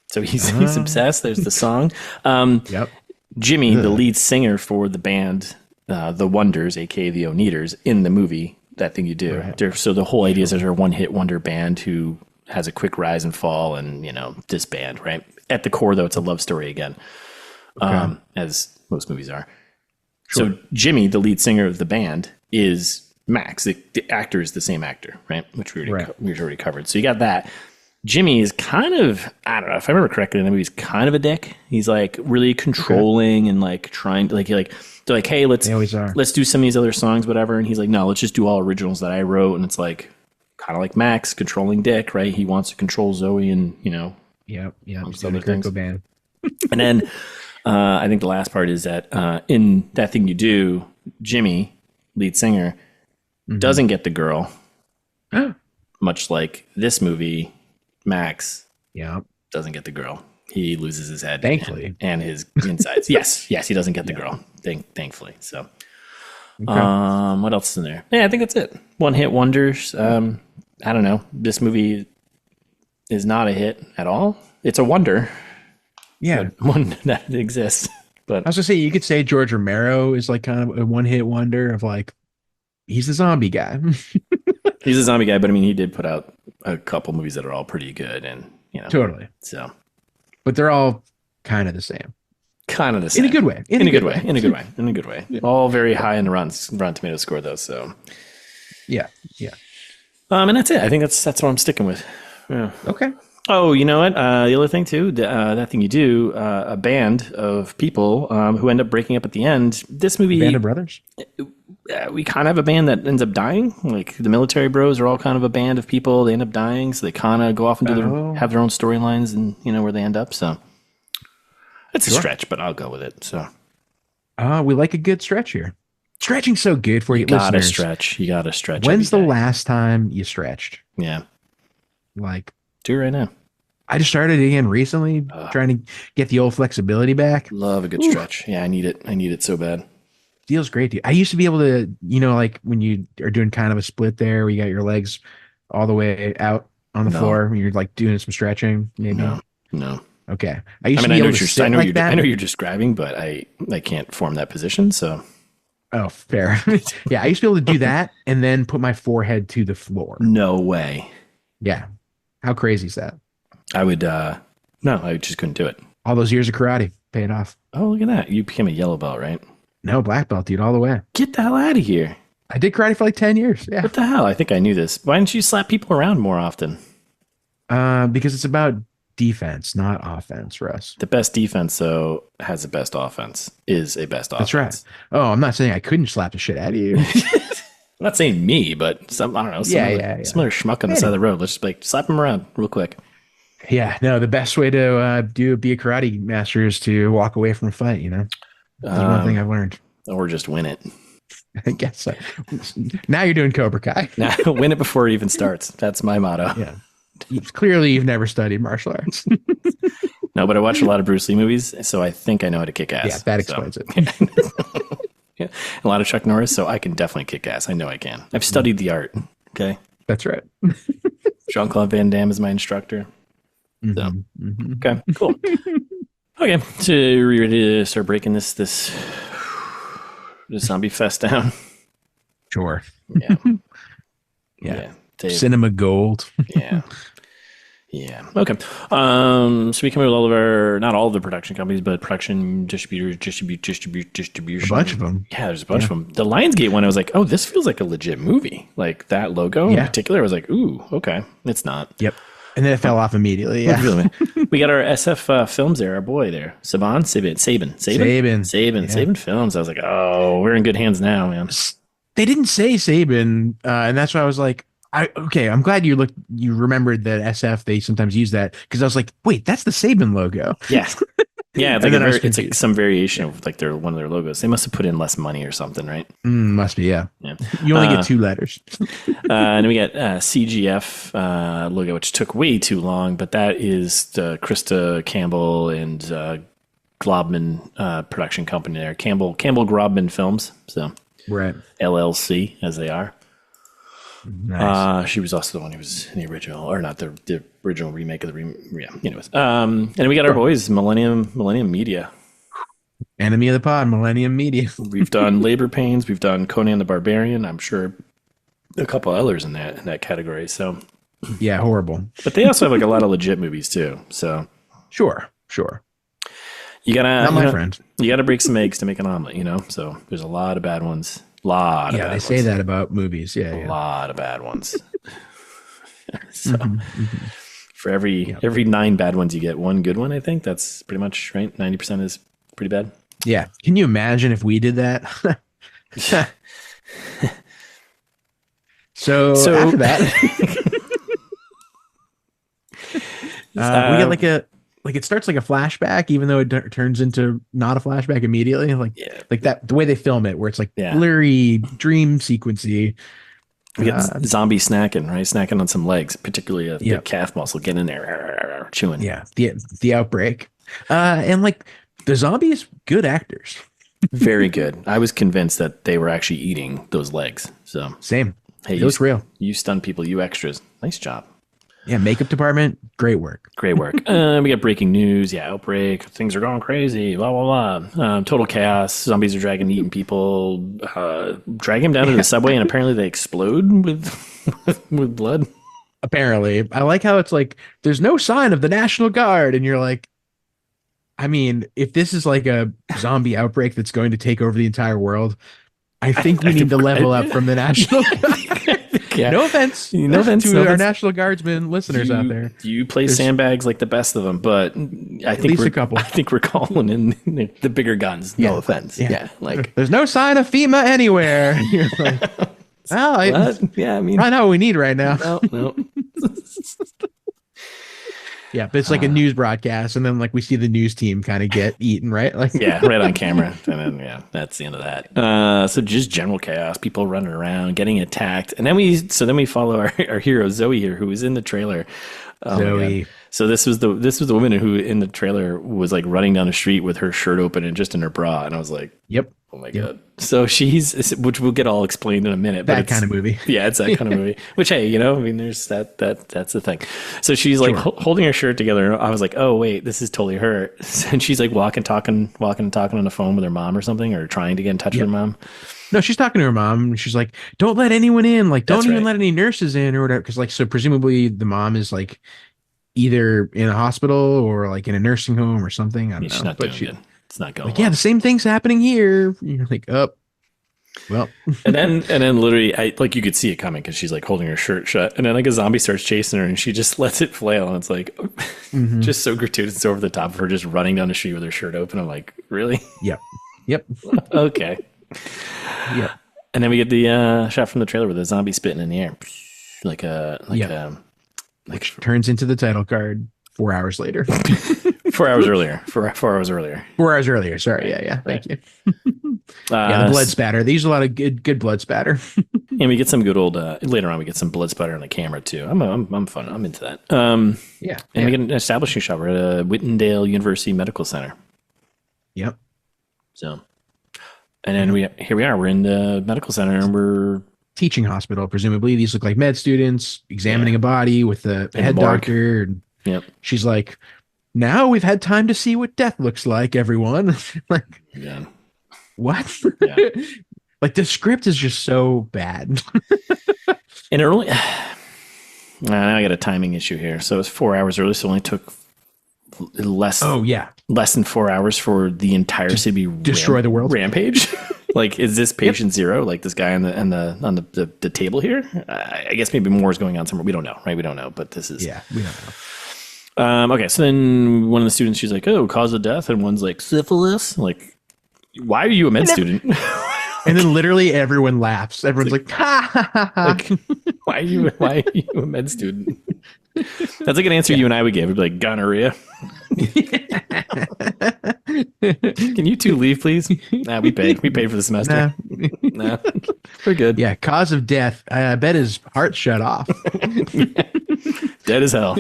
So he's obsessed. There's the song. Yep. Jimmy, the lead singer for the band, The Wonders, aka the Oneaters, in the movie That Thing You Do. Right. So the whole idea is there's a one-hit wonder band who has a quick rise and fall, and disband. Right at the core, though, it's a love story again, as most movies are. Sure. So Jimmy, the lead singer of the band, is Max. The actor is the same actor, right? Which we already covered. So you got that. Jimmy is kind of, I don't know if I remember correctly in the movie, he's kind of a dick. He's like really controlling and like trying to they're like, hey, let's do some of these other songs, whatever. And he's like, no, let's just do all originals that I wrote. And it's like kind of like Max, controlling dick, right? He wants to control Zoe and yeah, other things. Band. And then I think the last part is that in That Thing You Do, Jimmy, lead singer, doesn't get the girl, much like this movie. Max doesn't get the girl. He loses his head, thankfully, and his insides. yes, he doesn't get the girl. Thankfully. So, what else is in there? Yeah, I think that's it. One hit wonders. I don't know. This movie is not a hit at all. It's a wonder. Yeah, one that exists. But I was gonna say you could say George Romero is like kind of a one hit wonder of like he's a zombie guy. He's a zombie guy, but I mean, he did put out a couple movies that are all pretty good, and totally. So, but they're all kind of the same. Kind of the same in a good way. In a good way. Yeah. All very high in the Rotten Tomatoes score, though. So, yeah. And that's it. I think that's what I'm sticking with. Yeah. Okay. Oh, you know what? The other thing too, That Thing You Do, a band of people who end up breaking up at the end. This movie, Band of Brothers. We kind of have a band that ends up dying. Like the military bros are all kind of a band of people. They end up dying, so they kind of go off and have their own storylines, and where they end up. So it's a stretch, but I'll go with it. So we like a good stretch here. Stretching's so good for you. You gotta stretch. You gotta stretch. When's the last time you stretched? Yeah, like do it right now. I just started again recently, trying to get the old flexibility back. Love a good stretch. Yeah, I need it so bad. Feels great, dude. I used to be able to, like when you are doing kind of a split there, where you got your legs all the way out on the floor, and you're like doing some stretching. Maybe no. Okay. I used I to mean, be I know able to you're, sit I know like you're, that. I know you're describing, but I can't form that position. So Oh, fair. Yeah, I used to be able to do that and then put my forehead to the floor. no way. Yeah. How crazy is that? I would, no, I just couldn't do it. All those years of karate paid off. Oh, look at that. You became a yellow belt, right? No, black belt, dude, all the way. Get the hell out of here. I did karate for like 10 years. Yeah. What the hell? I think I knew this. Why didn't you slap people around more often? Because it's about defense, not offense, Russ. The best defense, though, has the best offense, is a best offense. That's right. Oh, I'm not saying I couldn't slap the shit out of you. I'm not saying me, but I don't know. Some other schmuck on the side of the road. Let's just like slap him around real quick. Yeah, no, the best way to be a karate master is to walk away from a fight, you know? That's one thing I've learned. Or just win it. I guess so. Now you're doing Cobra Kai. Now, win it before it even starts. That's my motto. Yeah. Clearly, you've never studied martial arts. No, but I watch a lot of Bruce Lee movies, so I think I know how to kick ass. Yeah, that explains it. Yeah. A lot of Chuck Norris, so I can definitely kick ass. I know I can. I've studied the art. Okay. That's right. Jean-Claude Van Damme is my instructor. So, okay, cool. Okay, so are we ready to start breaking this zombie fest down? Sure. Yeah. Yeah. Dave. Cinema gold. Yeah. Yeah. Okay. So we come with all of our, not all of the production companies, but production distributors, distribution. A bunch of them. Yeah, there's a bunch of them. The Lionsgate one, I was like, oh, this feels like a legit movie. Like that logo in particular, I was like, ooh, okay. It's not. Yep. And then it fell off immediately. Yeah. We got our SF Films there, our boy there. Sabin Films. I was like, oh, we're in good hands now, man. They didn't say Saban, and that's why I was like, I'm glad you remembered that SF, they sometimes use that, because I was like, wait, that's the Saban logo. Yeah. Yeah, it's like some variation of like one of their logos. They must have put in less money or something, right? Must be, yeah. You only get 2 letters. And then we got CGF logo, which took way too long, but that is the Krista Campbell and Globman production company there. Campbell Grobman Films, so right, LLC as they are. Nice. She was also the one who was in the original, or not the original remake of anyways. And we got our boys, Millennium Media. Enemy of the pod, Millennium Media. We've done Labor Pains, we've done Conan the Barbarian. I'm sure a couple others in that category. So yeah, horrible. But they also have like a lot of legit movies too. So sure. You gotta not my friend. You gotta break some eggs to make an omelet, you know. So there's a lot of bad ones. They say that about movies. Yeah, a lot of bad ones. So for every 9 bad ones, you get 1 good one. I think that's pretty much right. 90% is pretty bad. Yeah. Can you imagine if we did that? So after that, we get it starts like a flashback, even though it turns into not a flashback immediately. Like that, the way they film it, where it's like blurry, dream sequency. We get zombie snacking, right? Snacking on some legs, particularly the calf muscle. Get in there, chewing. Yeah, the outbreak, and like the zombies, good actors. Very good. I was convinced that they were actually eating those legs. So same. Hey, it looks real. You stun people, you extras. Nice job. Yeah, makeup department, great work. Great work. We got breaking news. Yeah, outbreak. Things are going crazy. Blah, blah, blah. Total chaos. Zombies are eating people. Drag him down to the subway, and apparently they explode with blood. Apparently. I like how it's like, there's no sign of the National Guard. And you're like, I mean, if this is like a zombie outbreak that's going to take over the entire world, I think we need to level up from the National Guard. Yeah. No offense to our National Guardsmen listeners out there. You play sandbags like the best of them, but I think a couple. I think we're calling in the bigger guns. No offense. Yeah, like there's no sign of FEMA anywhere. You're like, well, I mean, I know what we need right now. No. Yeah, but it's like a news broadcast, and then like we see the news team kind of get eaten, right? Like right on camera, and then that's the end of that. So just general chaos, people running around, getting attacked, and then we follow our hero Zoe here, who was in the trailer. Zoe. So this was the woman who in the trailer was like running down the street with her shirt open and just in her bra, and I was like, yep. Oh my God. So which we'll get all explained in a minute. That kind of movie. Yeah, it's that kind of movie. Which, hey, I mean, there's that's the thing. So she's like holding her shirt together. And I was like, oh wait, this is totally her. And she's like talking on the phone with her mom or something, or trying to get in touch with her mom. No, she's talking to her mom. And she's like, don't let anyone in. Like, don't even let any nurses in or whatever. Because like, so presumably the mom is like either in a hospital or like in a nursing home or something. I don't know. She's not doing good. It's not going. Like, yeah, the same thing's happening here. You're like, oh, well. and then literally, you could see it coming because she's like holding her shirt shut, and then like a zombie starts chasing her, and she just lets it flail, and it's like just so gratuitous, over the top of her just running down the street with her shirt open. I'm like, really? Yep. Okay. Yep. And then we get the shot from the trailer with a zombie spitting in the air, which turns into the title card 4 hours later. 4 hours earlier. 4 hours earlier. 4 hours earlier. Sorry. Yeah. Thank you. The blood spatter. They use a lot of good blood spatter. And we get some good old later on. We get some blood spatter on the camera too. I'm fun. I'm into that. And we get an establishing shot. We're at Whitendale University Medical Center. Yep. So, and then here we are. We're in the medical center, and we're teaching hospital. Presumably, these look like med students examining a body with the head doctor. And she's like, now we've had time to see what death looks like, everyone. Like, what? Yeah. Like, the script is just so bad. And early, now I got a timing issue here. So it's 4 hours early, so it only took less than 4 hours for the entire city destroy the world rampage. Like, is this patient zero? Like this guy on the table here? I guess maybe more is going on somewhere. We don't know, right? We don't know, but this is we don't know. Okay, so then one of the students, she's like, "Oh, cause of death," and one's like, "Syphilis." Like, why are you a med student? And then literally everyone laughs. Everyone's like, ha ha ha ha. Like, why are you a med student? That's like an answer you and I would give. We'd be like, gonorrhea. Can you two leave, please? Nah, we paid. We paid for the semester. Nah. We're good. Yeah, cause of death. I bet his heart shut off. Dead as hell.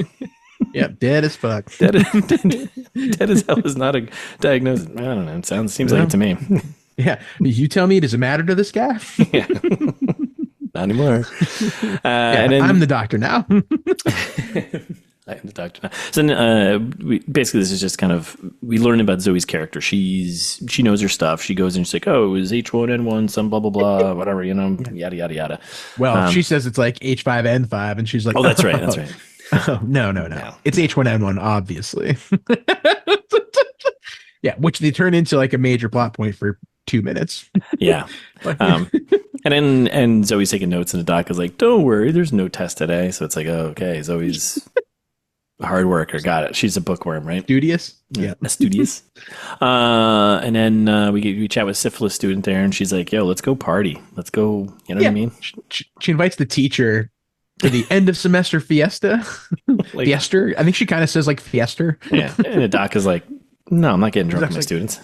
Yep, dead as fuck. Dead as hell is not a diagnosis. I don't know. It seems like it to me. Yeah. You tell me, does it matter to this guy? Yeah. Not anymore. And then, I'm the doctor now. I am the doctor now. So then, basically, this is just kind of, we learn about Zoe's character. She knows her stuff. She goes and she's like, oh, it was H1N1, some blah, blah, blah, whatever, yada, yada, yada. Well, she says it's like H5N5, and she's like, oh, that's right. That's right. Oh, no. It's H1N1, obviously. Yeah, which they turn into like a major plot point for 2 minutes. Yeah. And Zoe's taking notes, and the doc is like, don't worry, there's no test today. So it's like, oh, okay, Zoe's a hard worker. Got it. She's a bookworm, right? Studious. Yeah. Studious. And then we chat with syphilis student there, and she's like, yo, let's go party. Let's go. You know what I mean? She invites the teacher to the end of semester fiesta. Like, fiesta. I think she kind of says like fiesta. Yeah. And the doc is like, no, I'm not getting drunk with my students.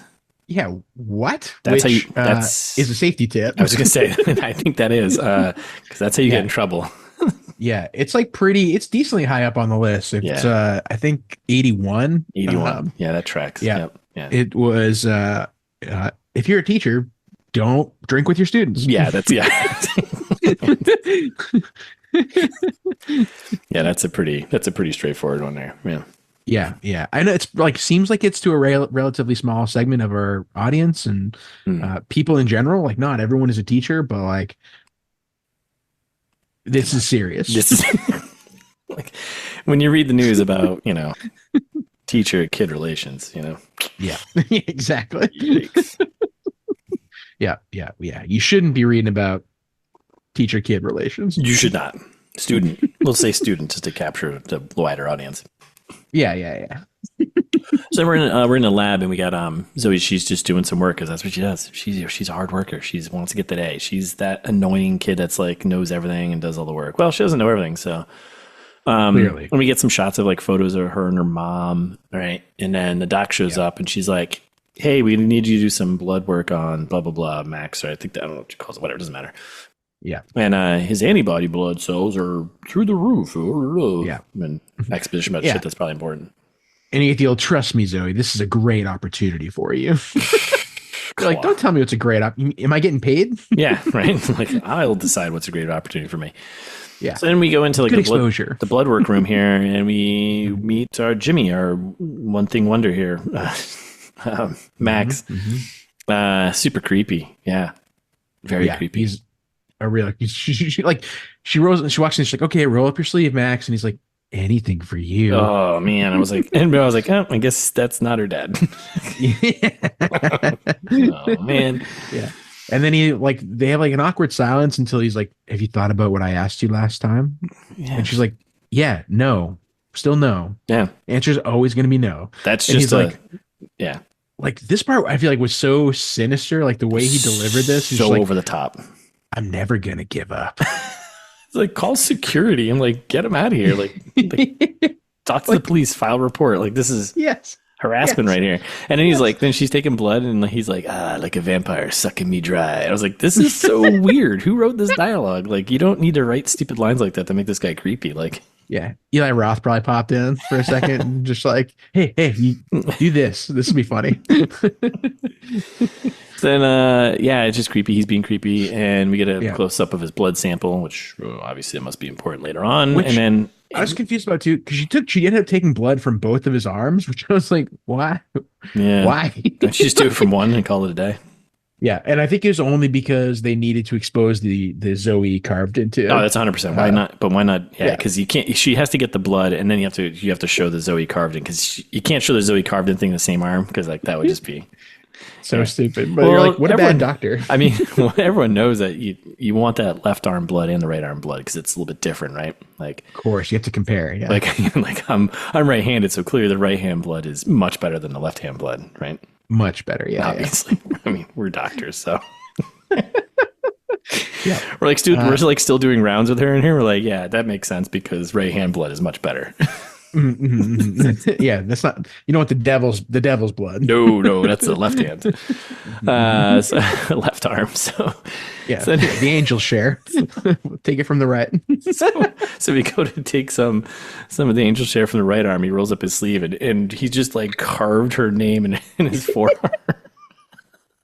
Yeah, what? That's Which, how you. That's is a safety tip. I was going to say. I think that is because that's how you get in trouble. Yeah, it's like it's decently high up on the list. It's I think 81. 81. Yeah, that tracks. Yeah, yep. Yeah. It was. If you're a teacher, don't drink with your students. Yeah, that's yeah, that's a pretty straightforward one there. Yeah. Yeah. I know it's like seems like it's to a relatively small segment of our audience and people in general. Like, not everyone is a teacher, but like, this is serious. This is like when you read the news about teacher-kid relations. Yeah, exactly. Yeah. You shouldn't be reading about teacher-kid relations. You should not. Student. We'll say student just to capture the wider audience. Yeah. So we're in a lab, and we got Zoe. She's just doing some work because that's what she does. She's a hard worker. She wants to get that A. She's that annoying kid that's like knows everything and does all the work. Well, she doesn't know everything, so clearly. And we get some shots of like photos of her and her mom, right? And then the doc shows up, and she's like, "Hey, we need you to do some blood work on blah blah blah, Max." Or I think I don't know what she calls it. Whatever, doesn't matter. Yeah. And his antibody blood cells are through the roof. Yeah. And exposition about shit that's probably important. And you'll trust me, Zoe, this is a great opportunity for you. You're like, don't tell me it's a great am I getting paid? Yeah, right. Like, I'll decide what's a great opportunity for me. Yeah. So then we go into like the blood work room here, and we meet our Jimmy, our one thing wonder here, Max. Super creepy. Yeah, very creepy. He's a real. She walks in. She's like, okay, roll up your sleeve, Max, and he's like, anything for you. Oh man, I was like, oh, I guess that's not her dad. Oh man, yeah. And then they have like an awkward silence until he's like, have you thought about what I asked you last time? Yeah. And she's like, yeah, no, still no. Yeah. Answer's always going to be no. That's and just yeah. Like this part, I feel like was so sinister. Like the way he delivered this. So like, over the top. I'm never going to give up. It's like, call security. I'm like, get him out of here. Like talk to the police, file report. Like this is harassment right here. And then he's like, then she's taking blood and he's like, like a vampire sucking me dry. I was like, this is so weird. Who wrote this dialogue? Like, you don't need to write stupid lines like that to make this guy creepy. Like, yeah. Eli Roth probably popped in for a second and just like, hey, you do this. This will be funny. Then, it's just creepy. He's being creepy. And we get a close up of his blood sample, which obviously it must be important later on. And then I was confused about too, because she ended up taking blood from both of his arms, which I was like, why? Yeah. Why? Don't you just do it from one and call it a day? Yeah, and I think it was only because they needed to expose the Zoe carved into. Oh, that's 100%. Why not? But why not? Yeah, because you can't. She has to get the blood, and then you have to show the Zoe carved in, because you can't show the Zoe carved in thing in the same arm, because like that would just be so stupid. But you're like, what a bad doctor. I mean, everyone knows that you want that left arm blood and the right arm blood because it's a little bit different, right? Like, of course, you have to compare. Yeah, like I'm right-handed, so clearly the right hand blood is much better than the left hand blood, right? Much better, yeah. Obviously, yeah. I mean, we're doctors, so yeah. We're still doing rounds with her in here. We're like, yeah, that makes sense because right hand blood is much better. Yeah, that's not. You know what? The devil's blood. No, that's the left hand. So, left arm. So yeah, so, the angel share. Take it from the right. so we go to take some of the angel share from the right arm. He rolls up his sleeve and he just like carved her name in his forearm.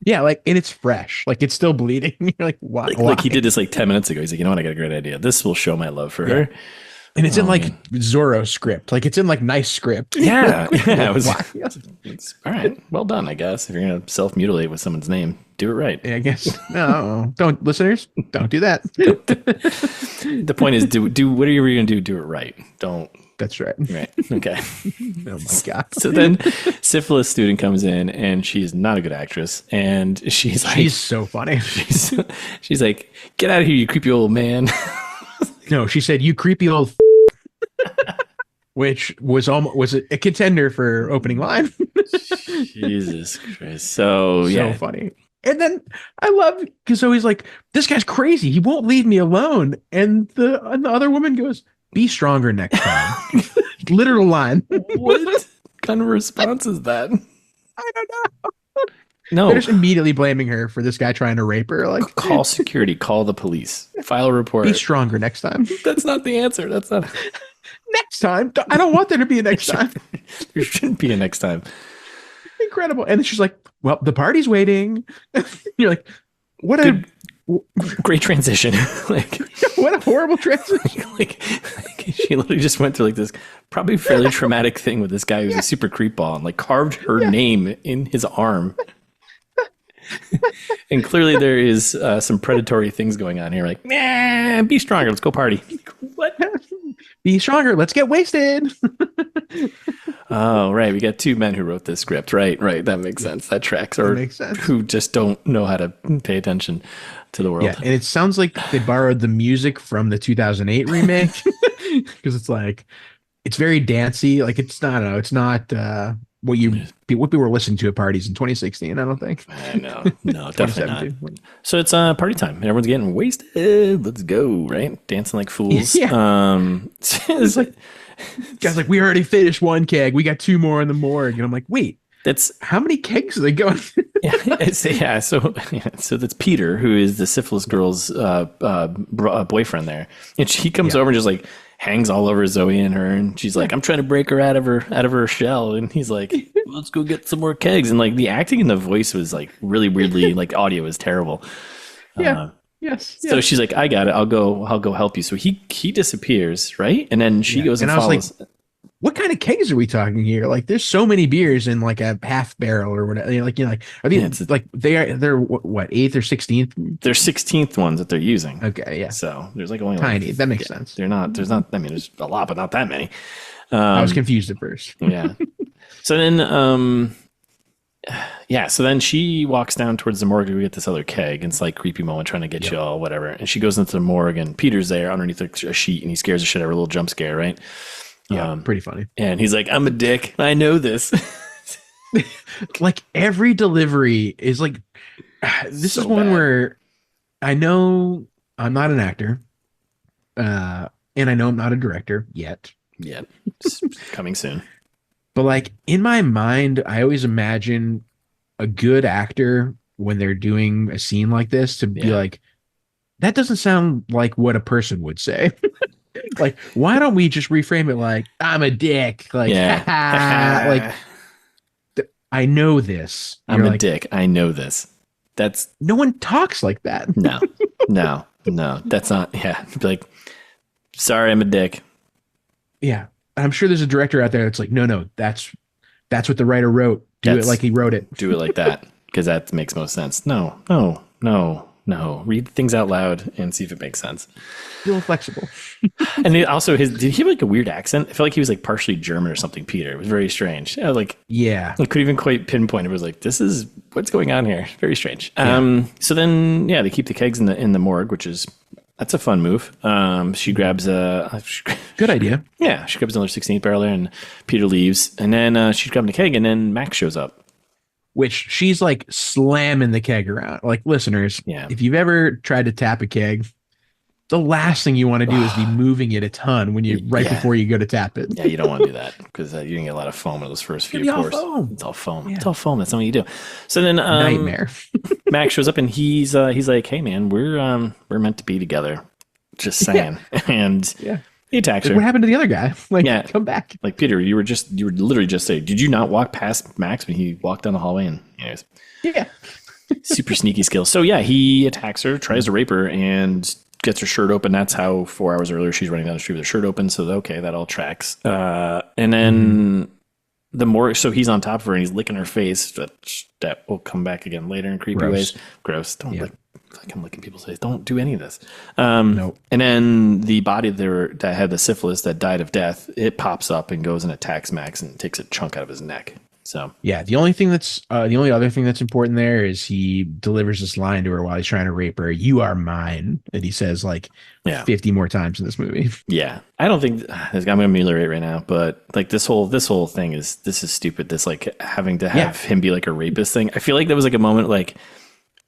Yeah, like, and it's fresh. Like, it's still bleeding. You're like, why? Like he did this like 10 minutes ago. He's like, you know what? I got a great idea. This will show my love for her. And it's in like Zorro script. Like, it's in like nice script. Yeah. Yeah. It's all right. Well done, I guess. If you're going to self-mutilate with someone's name, do it right. Yeah, I guess. No, don't, listeners, don't do that. The point is, do whatever you're going to do, do it right. Don't. That's right. Right. Okay. Oh my God. So then syphilis student comes in and she's not a good actress. And she's so funny. She's like, get out of here, you creepy old man. No, she said, you creepy old which was a contender for opening line. Jesus Christ. So funny. And then I love, because so he's like, this guy's crazy. He won't leave me alone. And the other woman goes, be stronger next time. Literal line. What kind of response is that? I don't know. No. They're just immediately blaming her for this guy trying to rape her. Like, call security, call the police, file a report. Be stronger next time. That's not the answer. That's not. Next time. I don't want there to be a next time. There shouldn't be a next time. Incredible. And then she's like, well, the party's waiting. You're like, what a great transition. Like, what a horrible transition. like she literally just went through like this probably fairly traumatic thing with this guy who's a super creepball and like carved her name in his arm. And clearly there is some predatory things going on here. Like, nah, be stronger. Let's go party. What? Be stronger. Let's get wasted. Oh, right. We got two men who wrote this script. Right. That makes sense. That tracks. Or makes sense. Who just don't know how to pay attention to the world. Yeah, and it sounds like they borrowed the music from the 2008 remake because it's like, it's very dancey. Like, it's not, I don't know, it's not what people were listening to at parties in 2016. I don't think. No, definitely not. So it's party time and everyone's getting wasted. Let's go, right? Dancing like fools. Yeah. It's like, guys, like, we already finished one keg. We got two more in the morgue, and I'm like, wait. That's how many kegs are they going? So that's Peter, who is the syphilis girl's boyfriend there, and she comes over and just like hangs all over Zoe and her, and she's like, "I'm trying to break her out of her shell," and he's like, let's go get some more kegs. And like the acting and the voice was like really weirdly, like audio was terrible. Yeah. Yes. So she's like, I got it. I'll go help you. So he disappears, right? And then she goes and follows. I was like, what kind of kegs are we talking here? Like, there's so many beers in like a half barrel or whatever. Like, are these like they're what 8th or 16th? They're 16th ones that they're using. Okay, yeah. So there's like only tiny. That makes sense. There's not. I mean, there's a lot, but not that many. I was confused at first. Yeah. So then, so then she walks down towards the morgue to get this other keg. And it's like creepy moment trying to get you all, whatever. And she goes into the morgue and Peter's there underneath a sheet and he scares the shit out of her, a little jump scare, right? Yeah, pretty funny. And he's like, I'm a dick. I know this. Like every delivery is like, this is one where I know I'm not an actor. And I know I'm not a director yet. Yeah. It's coming soon. But like in my mind, I always imagine a good actor when they're doing a scene like this to be like, that doesn't sound like what a person would say. Like, why don't we just reframe it like, I'm a dick? Like, like, I know this. I'm a dick. I know this. That's no one talks like that. No. That's not. Yeah. Like, sorry, I'm a dick. Yeah. I'm sure there's a director out there that's like, no, that's what the writer wrote. Do it like he wrote it. Do it like that. Because that makes most sense. No. Read things out loud and see if it makes sense. Feel flexible. And did he have like a weird accent? I feel like he was like partially German or something, Peter. It was very strange. I couldn't even quite pinpoint. It was like, this is what's going on here. Very strange. Yeah. So then, they keep the kegs in the morgue, that's a fun move. She grabs good idea. Yeah, she grabs another 16th barrel there, and Peter leaves, and then she's grabbing the keg, and then Max shows up. Which she's like slamming the keg around. Like, listeners, if you've ever tried to tap a keg, the last thing you want to do is be moving it a ton when before you go to tap it. Yeah, you don't want to do that because you can get a lot of foam in those first few pours. It's all foam. Yeah. It's all foam. That's not what you do. So then, nightmare. Max shows up and he's like, "Hey man, we're meant to be together." Just saying. And he attacks her. What happened to the other guy? Like, come back. Like, Peter, you were literally just saying, did you not walk past Max when he walked down the hallway? And anyways, super sneaky skills. So he attacks her, tries to rape her, and gets her shirt open. That's how 4 hours earlier she's running down the street with her shirt open. So that all tracks. And then the more, so he's on top of her and he's licking her face. That will come back again later in creepy ways. Gross. Don't lick. Like I'm licking people's face. Don't do any of this. Nope. And then the body that had the syphilis that died of death, it pops up and goes and attacks Max and takes a chunk out of his neck. So the only other thing that's important there is he delivers this line to her while he's trying to rape her. "You are mine," that he says like 50 more times in this movie. Yeah, I don't think I'm gonna ameliorate right now, but like this whole thing is stupid. This like having to have him be like a rapist thing. I feel like there was like a moment like,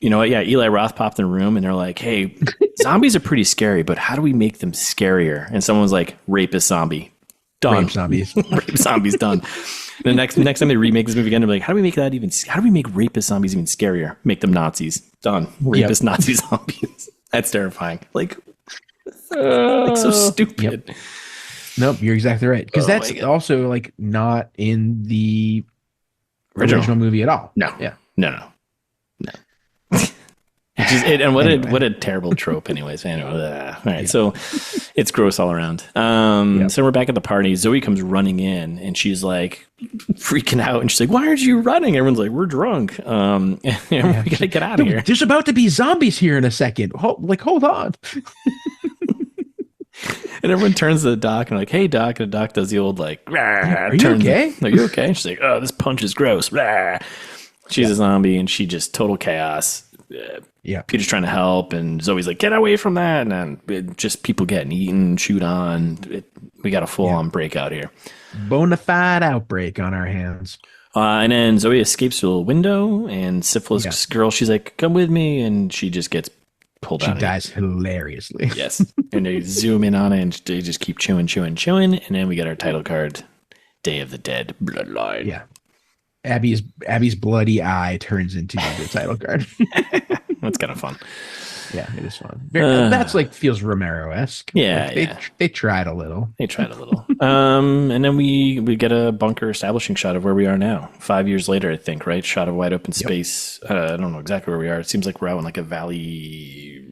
you know what? Yeah, Eli Roth popped in the room and they're like, "Hey, zombies are pretty scary, but how do we make them scarier?" And someone's like, "Rapist zombie, done. Rape zombies, rape zombies, done." And the next time they remake this movie again, they're like, "How do we make rapist zombies even scarier? Make them Nazis, done. Rapist Nazi zombies." That's terrifying. Like so stupid. Yep. Nope, you're exactly right. Because that's also like not in the original movie at all. No. Yeah. No. And what a terrible trope anyways. All right, so it's gross all around. So we're back at the party. Zoe comes running in and she's like freaking out and she's like, "Why aren't you running?" Everyone's like, "We're drunk. We gotta get out of here. There's about to be zombies here in a second. Hold on." And everyone turns to the doc and like, "Hey doc," and the doc does the old like, "Are you okay? Are you okay?" And she's like, "Oh, this punch is gross." She's a zombie and she just total chaos. Peter's trying to help and Zoe's like, "Get away from that," and then just people getting eaten, chewed on. We got a full-on breakout here. Bona fide outbreak on our hands. And then Zoe escapes through a window and syphilis girl, she's like, "Come with me," and she just gets pulled out. She dies hilariously. Yes. And they zoom in on it and they just keep chewing, and then we get our title card, Day of the Dead, Bloodline. Yeah. Abby's bloody eye turns into the title card. That's kind of fun. Yeah, it is fun. That's like feels Romero-esque. Yeah, like they tried a little. They tried a little. And then we get a bunker establishing shot of where we are now. 5 years later, I think, right? Shot of wide open space. I don't know exactly where we are. It seems like we're out in like a valley.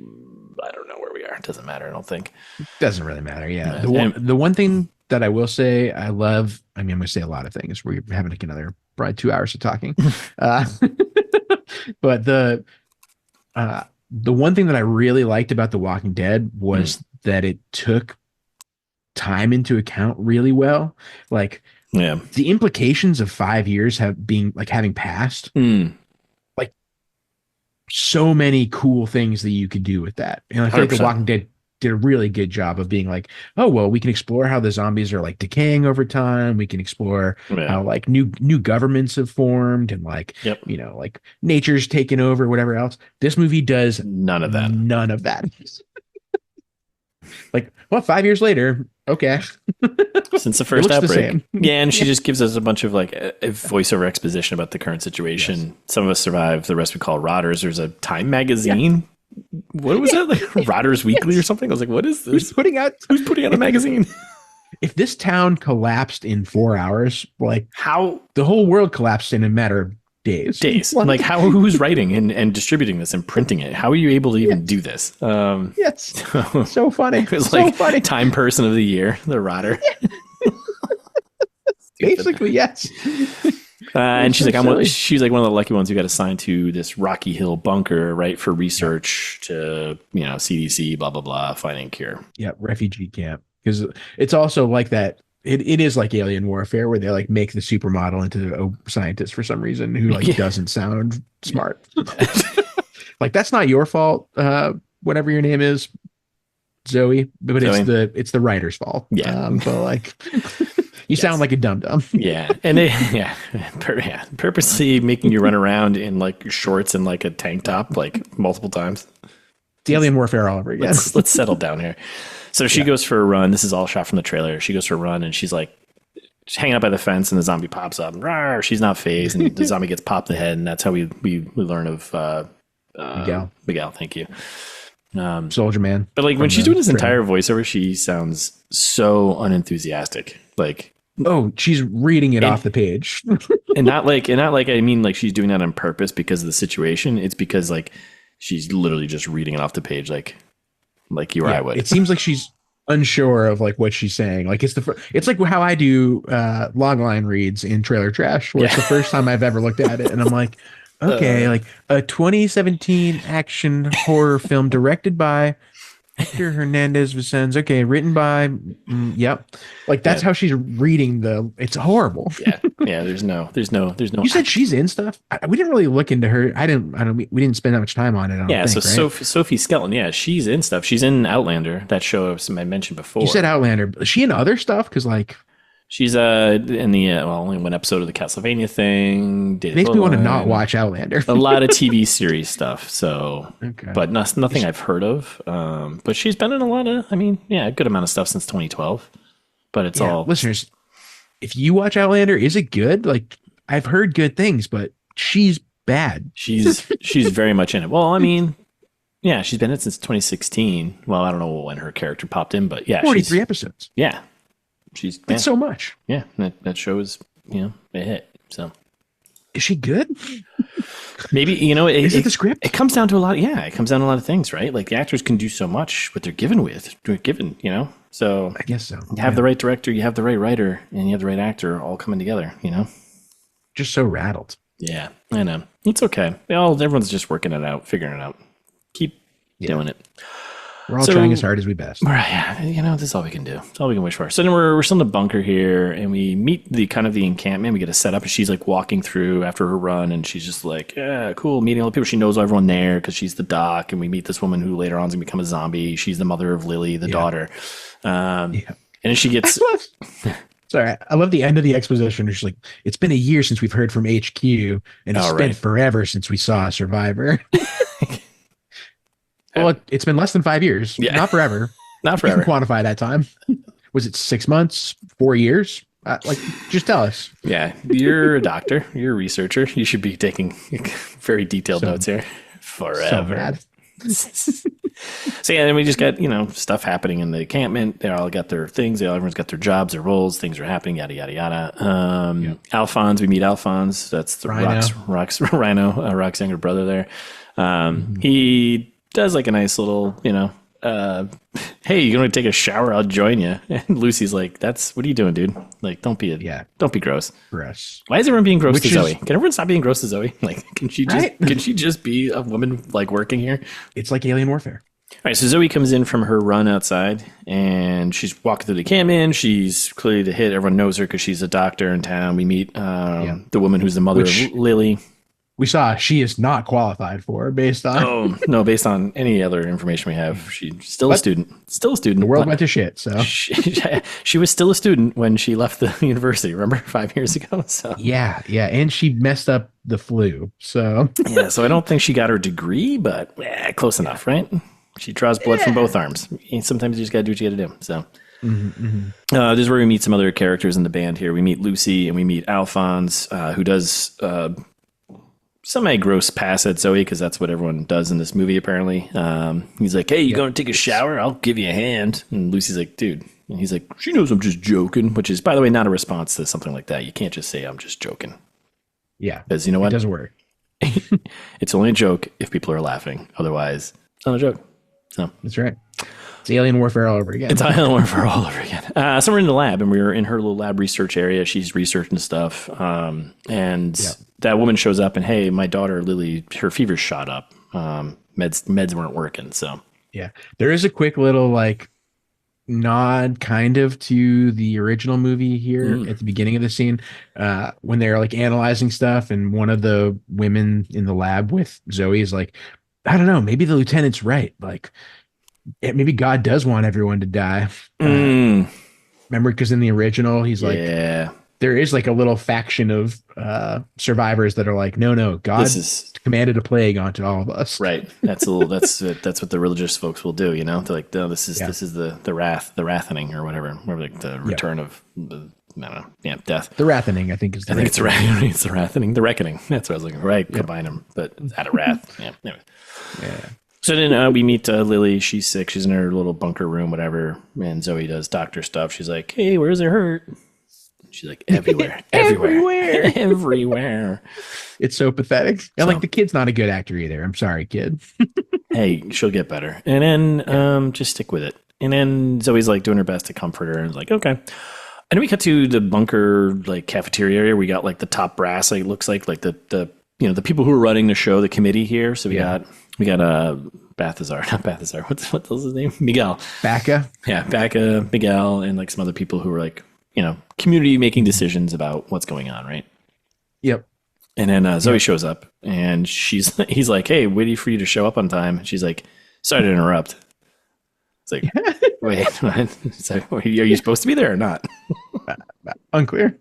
I don't know where we are. It doesn't matter, I don't think. Doesn't really matter, yeah. The one thing that I will say I love, I mean, I'm going to say a lot of things. We're having like another probably 2 hours of talking. But the one thing that I really liked about The Walking Dead was that it took time into account really well. Like, the implications of 5 years having passed, like so many cool things that you could do with that. And I feel like The Walking Dead did a really good job of being like, oh, well, we can explore how the zombies are like decaying over time. We can explore how like new governments have formed and like, you know, like nature's taken over, whatever else. This movie does none of that. Like, well, 5 years later, okay. Since the first outbreak. Yeah, and she just gives us a bunch of like a voiceover exposition about the current situation. Yes. Some of us survive, the rest we call rotters. There's a Time magazine. Yeah. What was that? Like Rotters Weekly or something? I was like, what is this? Who's putting out a magazine? If this town collapsed in 4 hours, like how the whole world collapsed in a matter of days. Like who's writing and distributing this and printing it? How are you able to even do this? Yes. So funny. It was so funny. Time Person of the Year, the Rotter. Basically, yes. And she's like, she's like one of the lucky ones who got assigned to this Rocky Hill bunker, right, for research to, you know, CDC, blah, blah, blah, finding a cure. Yeah, refugee camp. Because it's also like that. It is like Alien Warfare where they like make the supermodel into a scientist for some reason who like doesn't sound smart. Like, that's not your fault, whatever your name is, Zoe, but it's the writer's fault. Yeah. But like you sound like a dum-dum. Yeah. And they purposely making you run around in like shorts and like a tank top like multiple times. It's Alien Warfare all over again. Let's settle down here. So she goes for a run. This is all shot from the trailer. She goes for a run and she's like hanging out by the fence and the zombie pops up. And she's not phased and the zombie gets popped in the head. And that's how we learn of Miguel. Thank you. Soldier Man. But like when she's doing this entire voiceover, she sounds so unenthusiastic. Like, oh, she's reading it off the page. and not like I mean like she's doing that on purpose because of the situation. It's because like she's literally just reading it off the page like you or I would. It seems like she's unsure of like what she's saying. Like it's like how I do logline reads in Trailer Trash, where it's the first time I've ever looked at it, and I'm like, okay, like a 2017 action horror film directed by Hector Hernandez Vicens. Okay, written by yep. Like that's how she's reading it's horrible. Yeah. There's no. You said she's in stuff. We didn't really look into her. We didn't spend that much time on it. Sophie Skelton. Yeah, she's in stuff. She's in Outlander. That show I mentioned before. You said Outlander. Is she in other stuff? Because like. She's in the only one episode of the Castlevania thing. It makes me want to not watch Outlander. A lot of TV series stuff. So, but nothing I've heard of. But she's been in a lot of. I mean, a good amount of stuff since 2012. But it's all listeners. If you watch Outlander, is it good? Like I've heard good things, but she's bad. She's very much in it. Well, I mean, yeah, she's been in it since 2016. Well, I don't know when her character popped in, but 43 episodes. Yeah. It's so much. Yeah, that show is a hit. So is she good? Maybe is it the script? It comes down to a lot. Yeah, it comes down to a lot of things, right? Like the actors can do so much what they're given. So I guess so. You have the right director, you have the right writer, and you have the right actor all coming together. Just so rattled. Yeah, I know. It's okay. Everyone's just working it out, figuring it out. Keep doing it. We're all trying as hard as we best. Right, this is all we can do. It's all we can wish for. So then we're still in the bunker here, and we meet the encampment. We get a setup, and she's like walking through after her run, and she's just like, yeah, cool, meeting all the people. She knows everyone there because she's the doc, and we meet this woman who later on is going to become a zombie. She's the mother of Lily, the daughter. And then she gets... Sorry, I love the end of the exposition. She's like, it's been a year since we've heard from HQ, and it's been forever since we saw a survivor. Well, it's been less than 5 years. Yeah. Not forever. Not forever. You can quantify that time. Was it 6 months? 4 years? Just tell us. Yeah. You're a doctor. You're a researcher. You should be taking very detailed notes here. Forever. So bad. So yeah, and we just got, stuff happening in the encampment. They all got their things. Everyone's got their jobs, their roles. Things are happening. Yada yada yada. Alphonse, we meet Alphonse. That's the Rhino. Rhino, Rock's younger brother. There, he does like a nice little, hey, you gonna take a shower? I'll join you. And Lucy's like, what are you doing, dude? Like, don't be gross. Gross. Why is everyone being gross to Zoe? Can everyone stop being gross to Zoe? Like, can she just be a woman like working here? It's like Alien Warfare. All right, so Zoe comes in from her run outside, and she's walking through the encampment. She's clearly the hit. Everyone knows her because she's a doctor in town. We meet the woman who's the mother of Lily. We saw she is not qualified for based on based on any other information we have. She's still a student. Still a student. The world went to shit. So she was still a student when she left the university. Remember 5 years ago? So yeah, and she messed up the flu. So so I don't think she got her degree, but close enough, right? She draws blood from both arms. And sometimes you just got to do what you got to do. So this is where we meet some other characters in the band here. We meet Lucy and we meet Alphonse, who does semi-gross pass at Zoe because that's what everyone does in this movie, apparently. He's like, hey, you going to take a shower? I'll give you a hand. And Lucy's like, dude. And he's like, she knows I'm just joking, which is, by the way, not a response to something like that. You can't just say I'm just joking. Yeah. Because you know what? It doesn't work. It's only a joke if people are laughing. Otherwise, it's not a joke. So that's right. It's Alien Warfare all over again. It's Alien Warfare all over again. So we're in the lab, and we were in her little lab research area. She's researching stuff. That woman shows up, and hey, my daughter, Lily, her fever shot up. Meds weren't working, so. Yeah. There is a quick little, like, nod kind of to the original movie here at the beginning of the scene when they're, like, analyzing stuff, and one of the women in the lab with Zoe is like, I don't know, maybe the lieutenant's right. Like, maybe God does want everyone to die. Remember, because in the original, he's like, there is like a little faction of survivors that are like, no, God commanded a plague onto all of us. Right. That's what the religious folks will do. They're like, no, this is the wrathening or whatever, like the return of the. I don't know. Yeah, death. The wrathening, I think, is. I think it's the wrathening. It's the wrathening. The reckoning. That's what I was looking for. Right. Combine them, but out of wrath. Yeah. Anyway. Yeah. So then we meet Lily. She's sick. She's in her little bunker room, whatever. And Zoe does doctor stuff. She's like, "Hey, where's it hurt?" She's like, "Everywhere, everywhere." It's so pathetic. And like the kid's not a good actor either. I'm sorry, kid. Hey, she'll get better. And then just stick with it. And then Zoe's like doing her best to comfort her, and like, okay. And then we cut to the bunker, like cafeteria area. We got like the top brass. Like, it looks like the the people who are running the show, the committee here. So we got Balthazar, not Balthazar. What's his name? Miguel. Bacca. Yeah, Bacca, Miguel, and like some other people who were like community making decisions about what's going on, right? Yep. And then Zoe shows up, and he's like, "Hey, waiting for you to show up on time." And she's like, "Sorry to interrupt." It's like, wait, so, are you supposed to be there or not? Unclear.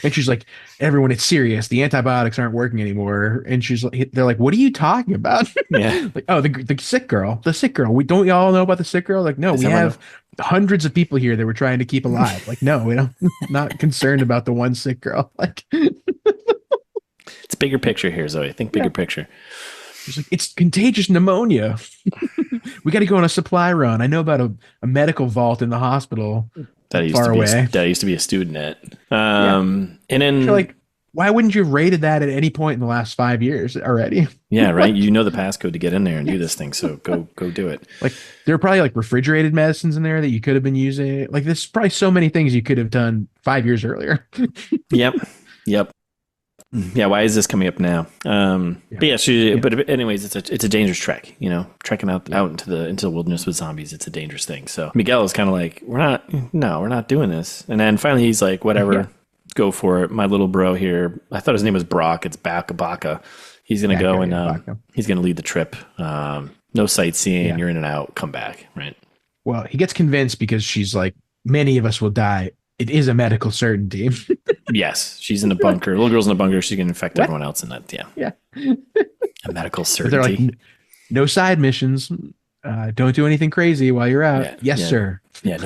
And she's like, everyone, it's serious. The antibiotics aren't working anymore. And they're like, what are you talking about? Yeah. Like, oh, the sick girl. Don't y'all know about the sick girl? Like, no, we have hundreds of people here that we're trying to keep alive. Like, no, we don't. Not concerned about the one sick girl. Like, it's bigger picture here, Zoe. Think bigger picture. She's like, it's contagious pneumonia. We got to go on a supply run. I know about a medical vault in the hospital that I used to be a student at. And then like, why wouldn't you have rated that at any point in the last 5 years already? Yeah, right. You know the passcode to get in there and do this thing. So go do it. Like there are probably like refrigerated medicines in there that you could have been using. Like there's probably so many things you could have done 5 years earlier. Yep. Yeah, why is this coming up now? But anyways, it's a dangerous trek. Trekking out into the wilderness with zombies. It's a dangerous thing. So Miguel is kind of like, we're not doing this. And then finally he's like, whatever, go for it. My little bro here, I thought his name was Brock. It's Bacca. He's gonna go and he's gonna lead the trip. No sightseeing. Yeah. You're in and out. Come back, right? Well, he gets convinced because she's like, many of us will die. It is a medical certainty. Yes, she's in a bunker. Little girl's in a bunker. She's going to infect everyone else in that. Yeah. A medical certainty. They're like, no side missions. Don't do anything crazy while you're out. Yes, sir. Yeah.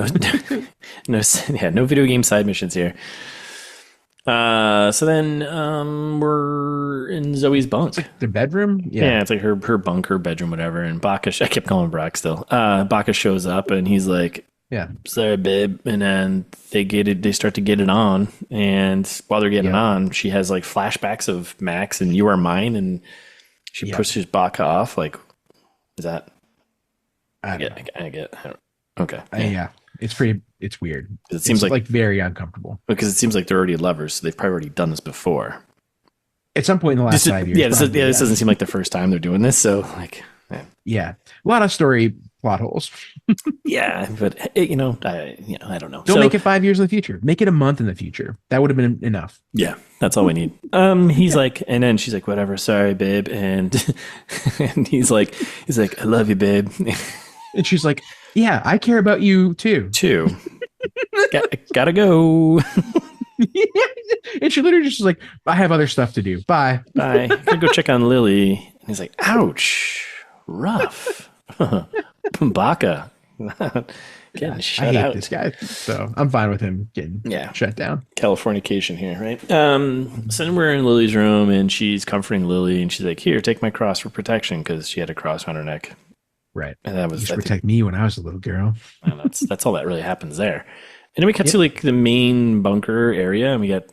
No video game side missions here. So then we're in Zoe's bunk. It's like the bedroom? Yeah, it's like her bunk, her bedroom, whatever. And Baka, I kept calling him Brock still. Baka shows up and he's like, yeah, sorry, babe. And then they start to get it on. And while they're getting it on, she has like flashbacks of Max and You Are Mine. And she pushes Baka off. Like, is that? I get. Okay. Yeah. It's weird. It seems like very uncomfortable. Because it seems like they're already lovers. So they've probably already done this before. At some point in the last 5 years. Yeah, this doesn't seem like the first time they're doing this. So like, yeah, a lot of story plot holes. Yeah, but I don't know. Don't make it 5 years in the future. Make it a month in the future. That would have been enough. Yeah, that's all we need. He's like, and then she's like, whatever, sorry, babe, and and he's like, I love you, babe. And she's like, yeah, I care about you too. Gotta go. And she literally just was like, I have other stuff to do. Bye. Gotta go check on Lily. And he's like, ouch, rough. Baka. Getting shut out. I hate this guy. So I'm fine with him getting shut down. Californication here, right? So then we're in Lily's room and she's comforting Lily and she's like, here, take my cross for protection, because she had a cross around her neck. Right. And that was used to protect me when I was a little girl. That's all that really happens there. And then we cut to like the main bunker area, and we get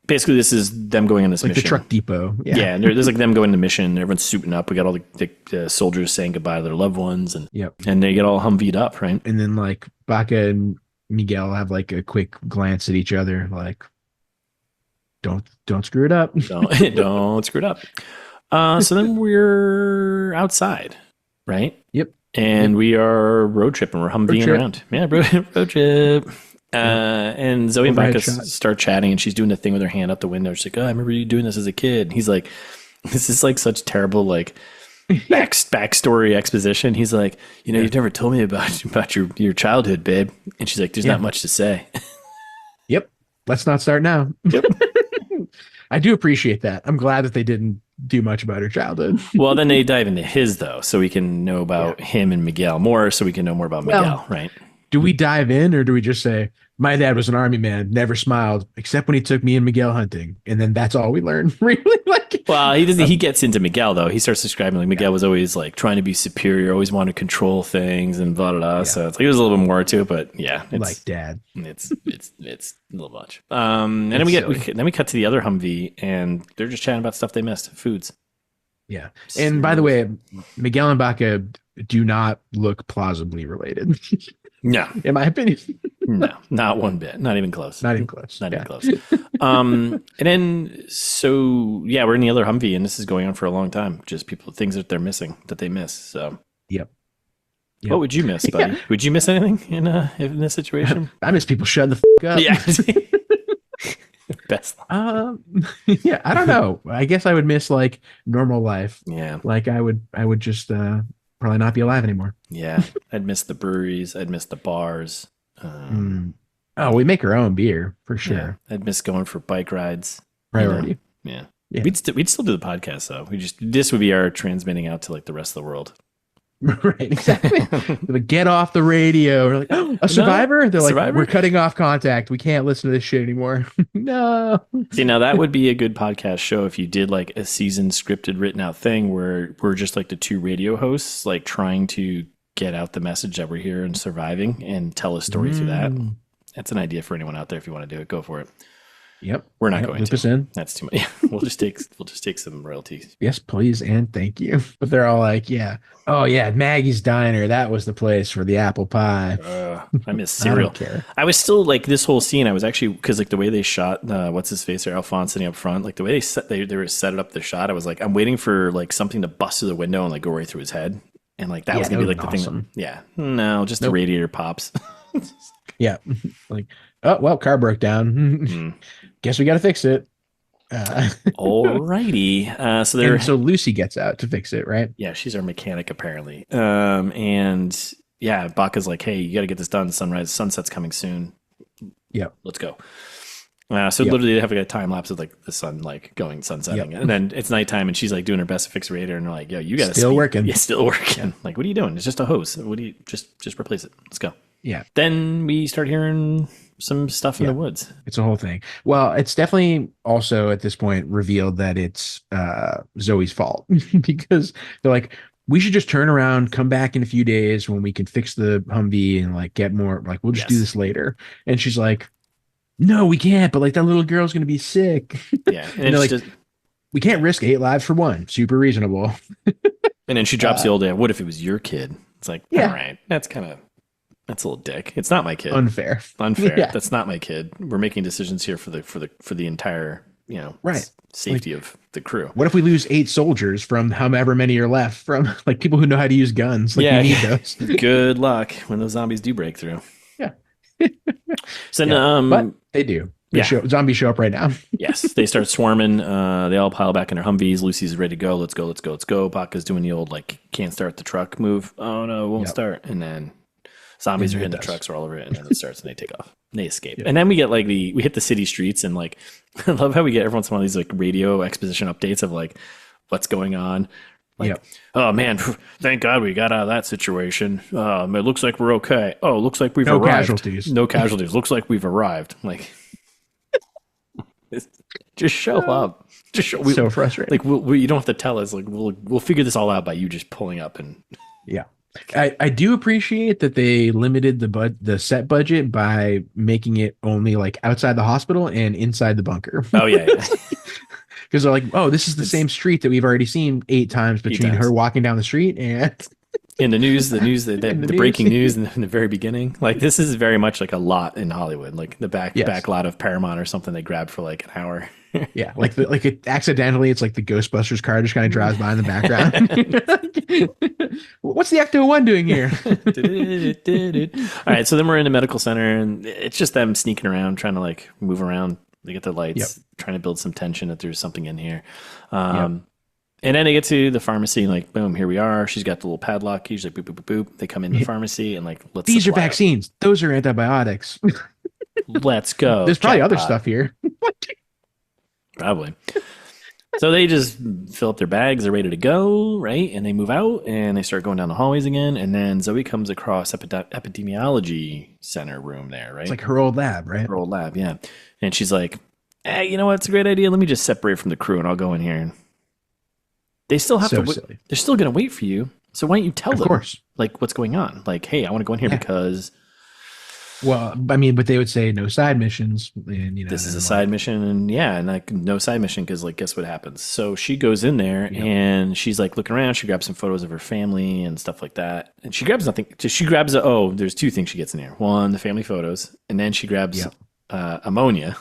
basically this is them going on this mission. The truck depot. Yeah, and there's like them going to mission. Everyone's suiting up. We got all the soldiers saying goodbye to their loved ones, and they get all Humveed up, right? And then like Baka and Miguel have like a quick glance at each other, like, don't screw it up. Don't screw it up. So then we're outside. Right? Yep. And we are road tripping. We're Humveeing around. Yeah, road trip. And Zoe and Baka start chatting, and she's doing the thing with her hand up the window. She's like, oh, I remember you doing this as a kid. And he's like, this is like such terrible, like, backstory exposition. He's like, you've never told me about your childhood, babe. And she's like, there's not much to say. Yep. Let's not start now. Yep. I do appreciate that. I'm glad that they didn't do much about her childhood. Well, then they dive into his, though, so we can know about him and Miguel more, so we can know more about Miguel, right? Do we dive in, or do we just say, my dad was an army man, never smiled, except when he took me and Miguel hunting, and then that's all we learned? Really? Well, he doesn't. He gets into Miguel, though. He starts describing like Miguel was always like trying to be superior, always wanted to control things, and blah blah blah. So it's like there's a little bit more to it, but it's like dad. It's a little much. And then we cut to the other Humvee, and they're just chatting about stuff they missed, foods. Yeah, and by the way, Miguel and Baka do not look plausibly related. No, in my opinion. No, not one bit. Not even close. Not even close. Not even close. And then, we're in the other Humvee, and this is going on for a long time. Just things that they're missing, that they miss. So, yep. What would you miss, buddy? Yeah. Would you miss anything in this situation? I miss people shutting the up. Yeah. Best. Yeah, I don't know. I guess I would miss like normal life. Yeah. Like I would just probably not be alive anymore. Yeah. I'd miss the breweries. I'd miss the bars. Oh, we make our own beer for sure. Yeah. I'd miss going for bike rides. Priority. Yeah. We'd still do the podcast though. This would be our transmitting out to like the rest of the world. Right, exactly. Like, get off the radio. We're like, oh, a survivor? No, they're like, survivor? We're cutting off contact. We can't listen to this shit anymore. No. See, now that would be a good podcast show if you did like a seasoned scripted written out thing where we're just like the two radio hosts, like trying to get out the message that we're here and surviving and tell a story through that. That's an idea for anyone out there. If you want to do it, go for it. Yep. We're not going to. In. That's too much. We'll just take some royalties. Yes, please and thank you. But they're all like, yeah. Oh yeah, Maggie's Diner. That was the place for the apple pie. I miss cereal. I don't care. I was still like this whole scene. I was actually because like the way they shot what's his face or Alphonse sitting up front, like the way they were set it up the shot. I was like, I'm waiting for like something to bust through the window and like go right through his head, and like that was gonna be like the thing. Yeah, no, just the radiator pops. Yeah, like oh well, car broke down. Guess we got to fix it. Alrighty. So Lucy gets out to fix it, right? Yeah, she's our mechanic apparently. And yeah, Baka's like, hey, you got to get this done. Sunset's coming soon. Yep. Let's go. Literally they have like a time lapse of like the sun like going sunsetting, and then it's nighttime, and she's like doing her best to fix the radiator, and they're like, yo, you got to still working. Yeah, still working. Like, what are you doing? It's just a hose. What do you just replace it? Let's go. Yeah. Then we start hearing some stuff in the woods. It's a whole thing. Well, it's definitely also at this point revealed that it's Zoe's fault because they're like, we should just turn around, come back in a few days when we can fix the Humvee and like get more, like we'll just do this later. And she's like, no, we can't, but like that little girl's gonna be sick. Yeah. And they're like, we can't risk 8 lives for one. Super reasonable. And then she drops the old what if it was your kid? It's like, all right, that's a little dick. It's not my kid. Unfair. Yeah. That's not my kid. We're making decisions here for the entire, safety of the crew. What if we lose 8 soldiers from however many are left from like people who know how to use guns? Like we need those. Good luck when those zombies do break through. Yeah. So but they do. Zombies show up right now. Yes, they start swarming. They all pile back in their Humvees. Lucy's ready to go. Let's go. Baka's doing the old like can't start the truck move. Oh no, it won't start. And then zombies are hitting the trucks, are all over it, and then it starts and they take off. And they escape. And then we get like we hit the city streets and like I love how we get every once in a while these like radio exposition updates of like what's going on. Like, oh man, thank God we got out of that situation. It looks like we're okay. Oh, looks like we've arrived. No casualties. Looks like we've arrived. Like, just show up. Just show. So frustrating. Like, you don't have to tell us. Like, we'll figure this all out by you just pulling up and. Yeah, I do appreciate that they limited the set budget by making it only like outside the hospital and inside the bunker. Oh yeah. Because they're like, oh, this is the same street that we've already seen 8 times between her walking down the street and in the news, the breaking news in the very beginning. Like this is very much like a lot in Hollywood, like the back lot of Paramount or something they grabbed for like an hour. Yeah, like it accidentally, it's like the Ghostbusters car just kind of drives by in the background. What's the Ecto-1 doing here? All right, so then we're in the medical center, and it's just them sneaking around, trying to like move around. They get the lights, trying to build some tension that there's something in here. And then they get to the pharmacy, and like, boom, here we are. She's got the little padlock. He's like, boop, boop, boop, boop. They come in the pharmacy, and like, these are vaccines. Those are antibiotics. Let's go. There's probably other stuff here. Probably. So they just fill up their bags. They're ready to go, right? And they move out, and they start going down the hallways again. And then Zoe comes across epidemiology center room there, right? It's like her old lab, right? Her old lab, yeah. And she's like, hey, you know what? It's a great idea. Let me just separate from the crew, and I'll go in here. And they still have to. Silly. They're still going to wait for you. So why don't you tell them, like, what's going on? Like, hey, I want to go in here because. Well, I mean, but they would say no side missions, and this is a side mission, and like no side mission because like guess what happens? So she goes in there and she's like looking around. She grabs some photos of her family and stuff like that, and she grabs nothing. She grabs there's 2 things she gets in here. One, the family photos, and then she grabs ammonia,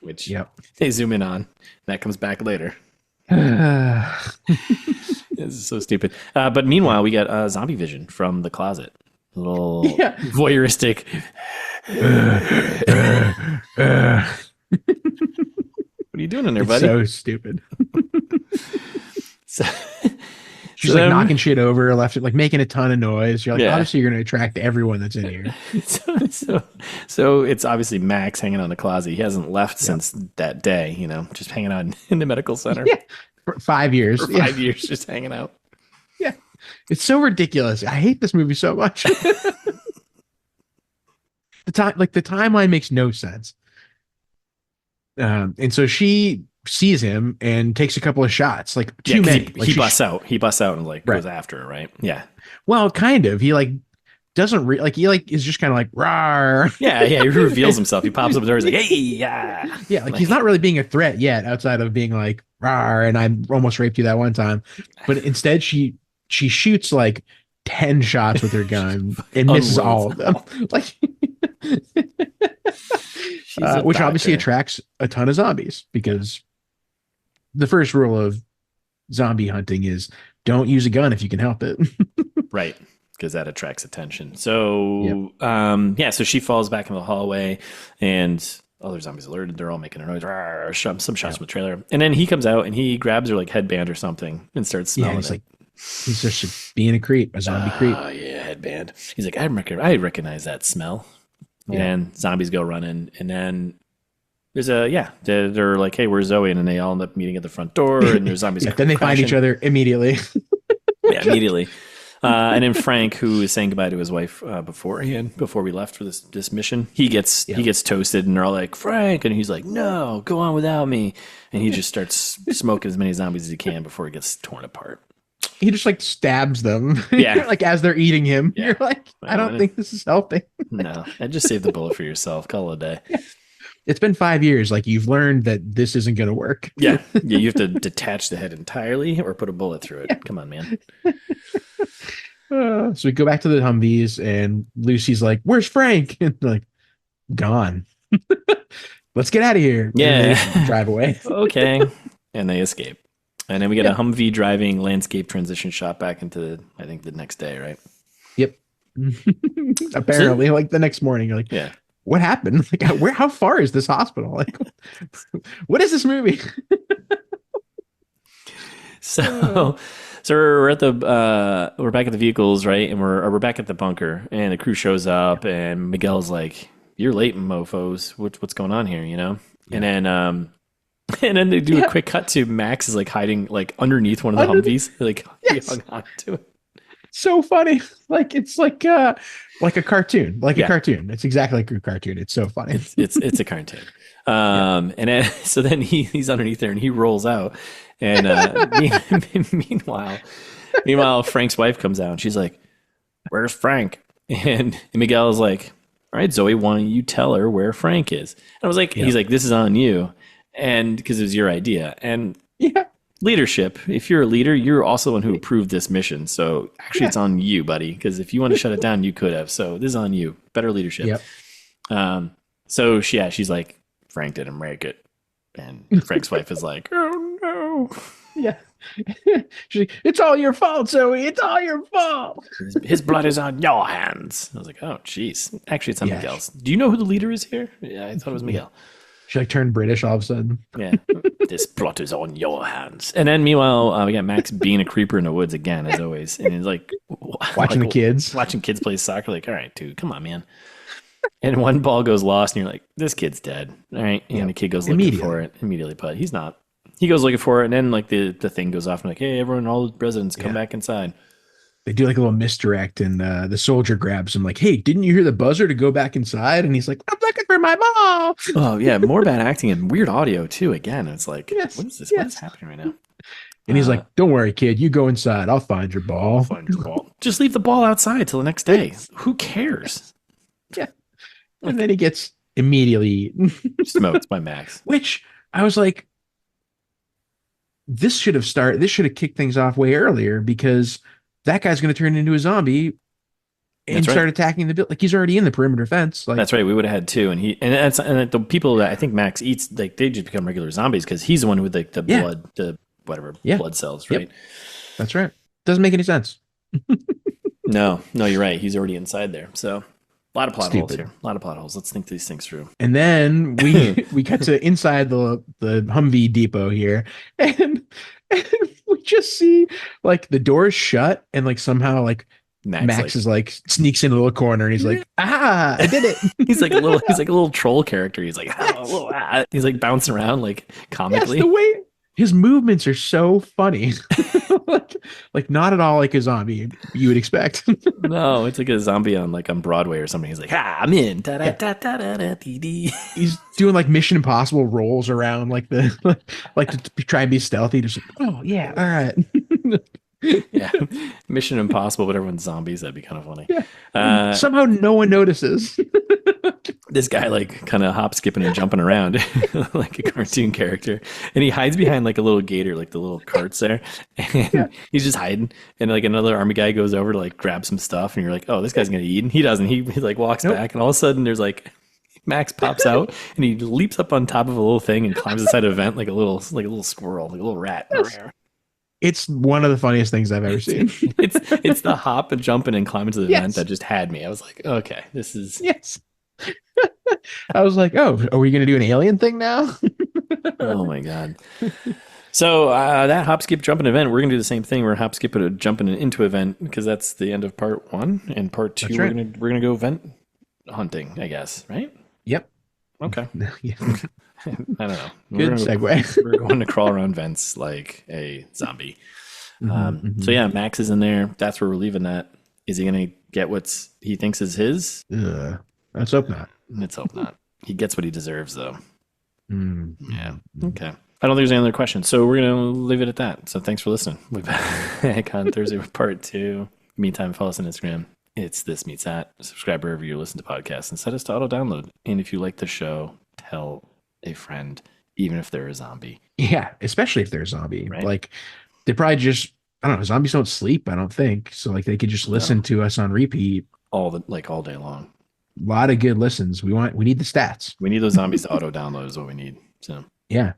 which they zoom in on. And that comes back later. This is so stupid. But meanwhile, we got zombie vision from the closet. A little voyeuristic. What are you doing in there, buddy? So stupid. She's like knocking shit over left, like making a ton of noise. You're like, obviously you're going to attract everyone that's in here. So it's obviously Max hanging on the closet. He hasn't left since that day, just hanging out in the medical center. Yeah. For 5 years. For 5 years, just hanging out. Yeah. It's so ridiculous. I hate this movie so much. The timeline makes no sense. And so she sees him and takes a couple of shots, like too many. He busts out. He busts out and like goes after her, right? Yeah. Well, kind of. He like doesn't is just kind of like rawr. Yeah. He reveals himself. He pops up the door. He's like, hey, yeah. Yeah, like he's not really being a threat yet, outside of being like rawr, and I almost raped you that one time. But instead, she shoots like 10 shots with her gun and misses all of them. Like, which obviously attracts a ton of zombies, because the first rule of zombie hunting is don't use a gun if you can help it. Right. Because that attracts attention. So, so she falls back in the hallway, and other zombies alerted. They're all making a noise. Some shots from the trailer. And then he comes out and he grabs her like headband or something and starts smelling it. He's just being a creep, a zombie creep. Oh, yeah, headband. He's like, I recognize that smell. Yeah. And zombies go running. And then there's they're like, hey, where's Zoe? And then they all end up meeting at the front door. And there's zombies. Then they find each other immediately. Yeah, immediately. And then Frank, who is saying goodbye to his wife before we left for this mission, he gets toasted, and they're all like, Frank, and he's like, no, go on without me, and he just starts smoking as many zombies as he can before he gets torn apart. He just like stabs them, like as they're eating him. Yeah. You're like, I don't think this is helping. No, and just save the bullet for yourself. Call it a day. Yeah. It's been 5 years. Like, you've learned that this isn't going to work. Yeah, you have to detach the head entirely or put a bullet through it. Yeah. Come on, man. So we go back to the Humvees, and Lucy's like, "Where's Frank?" And like, gone. Let's get out of here. Yeah, drive away. Okay, and they escape. And then we get a Humvee driving landscape transition shot back into, I think, the next day, right? Yep. Apparently, like the next morning, you're like, yeah. What happened? Like, how far is this hospital? Like, what is this movie? So we're at we're back at the vehicles, right? And we're back at the bunker, and the crew shows up, and Miguel's like, "You're late, mofo's. What's going on here?" You know? Yeah. And then they do a quick cut to Max is like hiding like underneath one of the Humvees, like he hung on to it. So funny. Like, it's like a cartoon, a cartoon. It's exactly like a cartoon. It's so funny. It's a cartoon. And then, so then he's underneath there and he rolls out. And meanwhile, Frank's wife comes out and she's like, "Where's Frank?" And Miguel is like, "All right, Zoe, why don't you tell her where Frank is?" And I was like, he's like, "This is on you." And because it was your idea. And leadership, if you're a leader, you're also the one who approved this mission. So actually it's on you, buddy, because if you want to shut it down, you could have. So this is on you. Better leadership. Yep. So she's like, "Frank didn't make it." And Frank's wife is like, "Oh no." Yeah. She's like, "It's all your fault, Zoe. It's all your fault. His blood is on your hands." I was like, "Oh, jeez." Actually, it's on Miguel's. Do you know who the leader is here? Yeah, I thought it was Miguel. She like turned British all of a sudden. Yeah. "This plot is on your hands." And then meanwhile, we got Max being a creeper in the woods again, as always. And he's like watching the kids. Watching kids play soccer. Like, all right, dude, come on, man. And one ball goes lost, and you're like, "This kid's dead." All right. And the kid goes looking for it immediately, but he's not. He goes looking for it, and then like the thing goes off, and like, "Hey, everyone, all the residents, come back inside." They do like a little misdirect, and the soldier grabs him like, "Hey, didn't you hear the buzzer to go back inside?" And he's like, "I'm looking for my mom." Oh yeah, more bad acting and weird audio too. Again, it's like, what is this? What is happening right now? And he's like, "Don't worry, kid. You go inside. I'll find your ball." Just leave the ball outside till the next day. Who cares? Yeah. And then he gets immediately smoked by Max. Which I was like, this should have kicked things off way earlier, because that guy's going to turn into a zombie and start attacking the building. Like, he's already in the perimeter fence. Like, that's right. We would have had two, and the people that I think Max eats, like, they just become regular zombies because he's the one with like the blood, the blood cells, right? Yep. That's right. Doesn't make any sense. No, you're right. He's already inside there. So a lot of plot holes here. A lot of plot holes. Let's think these things through. And then we cut to inside the Humvee depot here, and we just see like the doors shut, and like somehow like Max is like sneaks into a little corner, and he's like, "Ah, I did it." He's like a little troll character. He's like, he's like bouncing around like comically. Yes, the way his movements are so funny. like not at all like a zombie you would expect. No, it's like a zombie on Broadway or something. He's like, "I'm in." He's doing like Mission Impossible rolls around like to try and be stealthy. Just like, "Oh yeah, all right." Yeah, Mission Impossible, but everyone's zombies. That'd be kind of funny. Yeah. Somehow no one notices. This guy like kind of hop, skipping, and jumping around like a cartoon character, and he hides behind like a little gator, like the little carts there, and he's just hiding. And like another army guy goes over to like grab some stuff, and you're like, "Oh, this guy's gonna eat," and he doesn't. He like walks back, and all of a sudden there's like Max pops out, and he leaps up on top of a little thing and climbs inside a vent like a little squirrel, like a little rat. It's one of the funniest things I've ever seen. It's the hop and jumping and climbing to the vent that just had me. I was like, okay, this is I was like, "Oh, are we gonna do an alien thing now?" Oh my god. So that hop, skip, jumping event, we're gonna do the same thing. We're hop, skip, and jumping into event because that's the end of part 1. And part 2, we're gonna go event hunting, I guess, right? Yep. Okay. I don't know. Good segue. We're going to crawl around vents like a zombie. So yeah, Max is in there. That's where we're leaving that. Is he going to get what he thinks is his? Let's hope not. Let's hope not. He gets what he deserves, though. Yeah. Okay. I don't think there's any other questions. So we're going to leave it at that. So thanks for listening. We'll be back on Thursday with part 2. Meantime, follow us on Instagram. It's This Meets That. Subscribe wherever you listen to podcasts and set us to auto-download. And if you like the show, tell a friend, even if they're a zombie. Yeah, especially if they're a zombie. Right? Like, they probably just, I don't know, zombies don't sleep, I don't think. So, like, they could just listen to us on repeat. All day long. A lot of good listens. We need the stats. We need those zombies to auto-download is what we need. So yeah.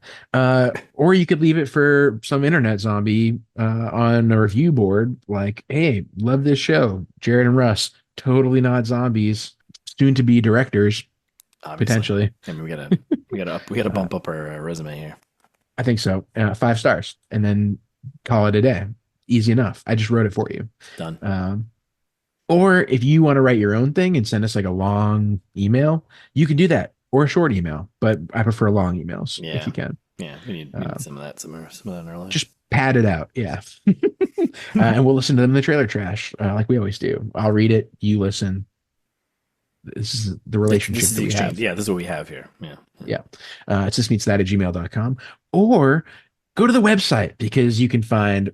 Or you could leave it for some internet zombie on a review board. Like, hey, love this show. Jared and Russ, totally not zombies. Soon to be directors, obviously. Potentially. I mean, we gotta bump up our resume here. I think so. 5 stars, and then call it a day. Easy enough. I just wrote it for you. Done. Or if you want to write your own thing and send us like a long email, you can do that, or a short email. But I prefer long emails if you can. Yeah, we need some of that in our life. Just pad it out, yeah. And we'll listen to them in the trailer trash, like we always do. I'll read it, you listen. This is the relationship this is that we have. Yeah, this is what we have here. Yeah. It's thismeetsthat@gmail.com, or go to the website, because you can find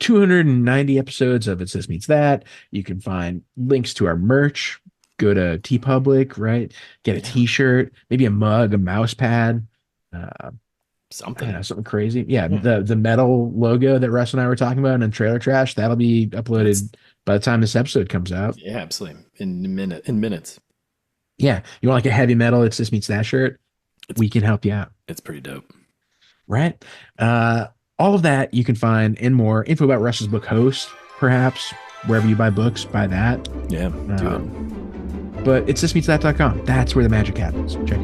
290 episodes of It's This Meets That. You can find links to our merch. Go to TeePublic, right? Get a t-shirt, maybe a mug, a mouse pad, something crazy. Yeah, the metal logo that Russ and I were talking about in Trailer Trash, that'll be uploaded by the time this episode comes out. Yeah, absolutely. In minutes. Yeah. You want like a heavy metal It's This Meets That shirt? We can help you out. It's pretty dope. Right? All of that you can find and more. Info about Russ's book Host, perhaps. Wherever you buy books, buy that. Yeah, do it. But it's thismeetsthat.com. That's where the magic happens. Check it out.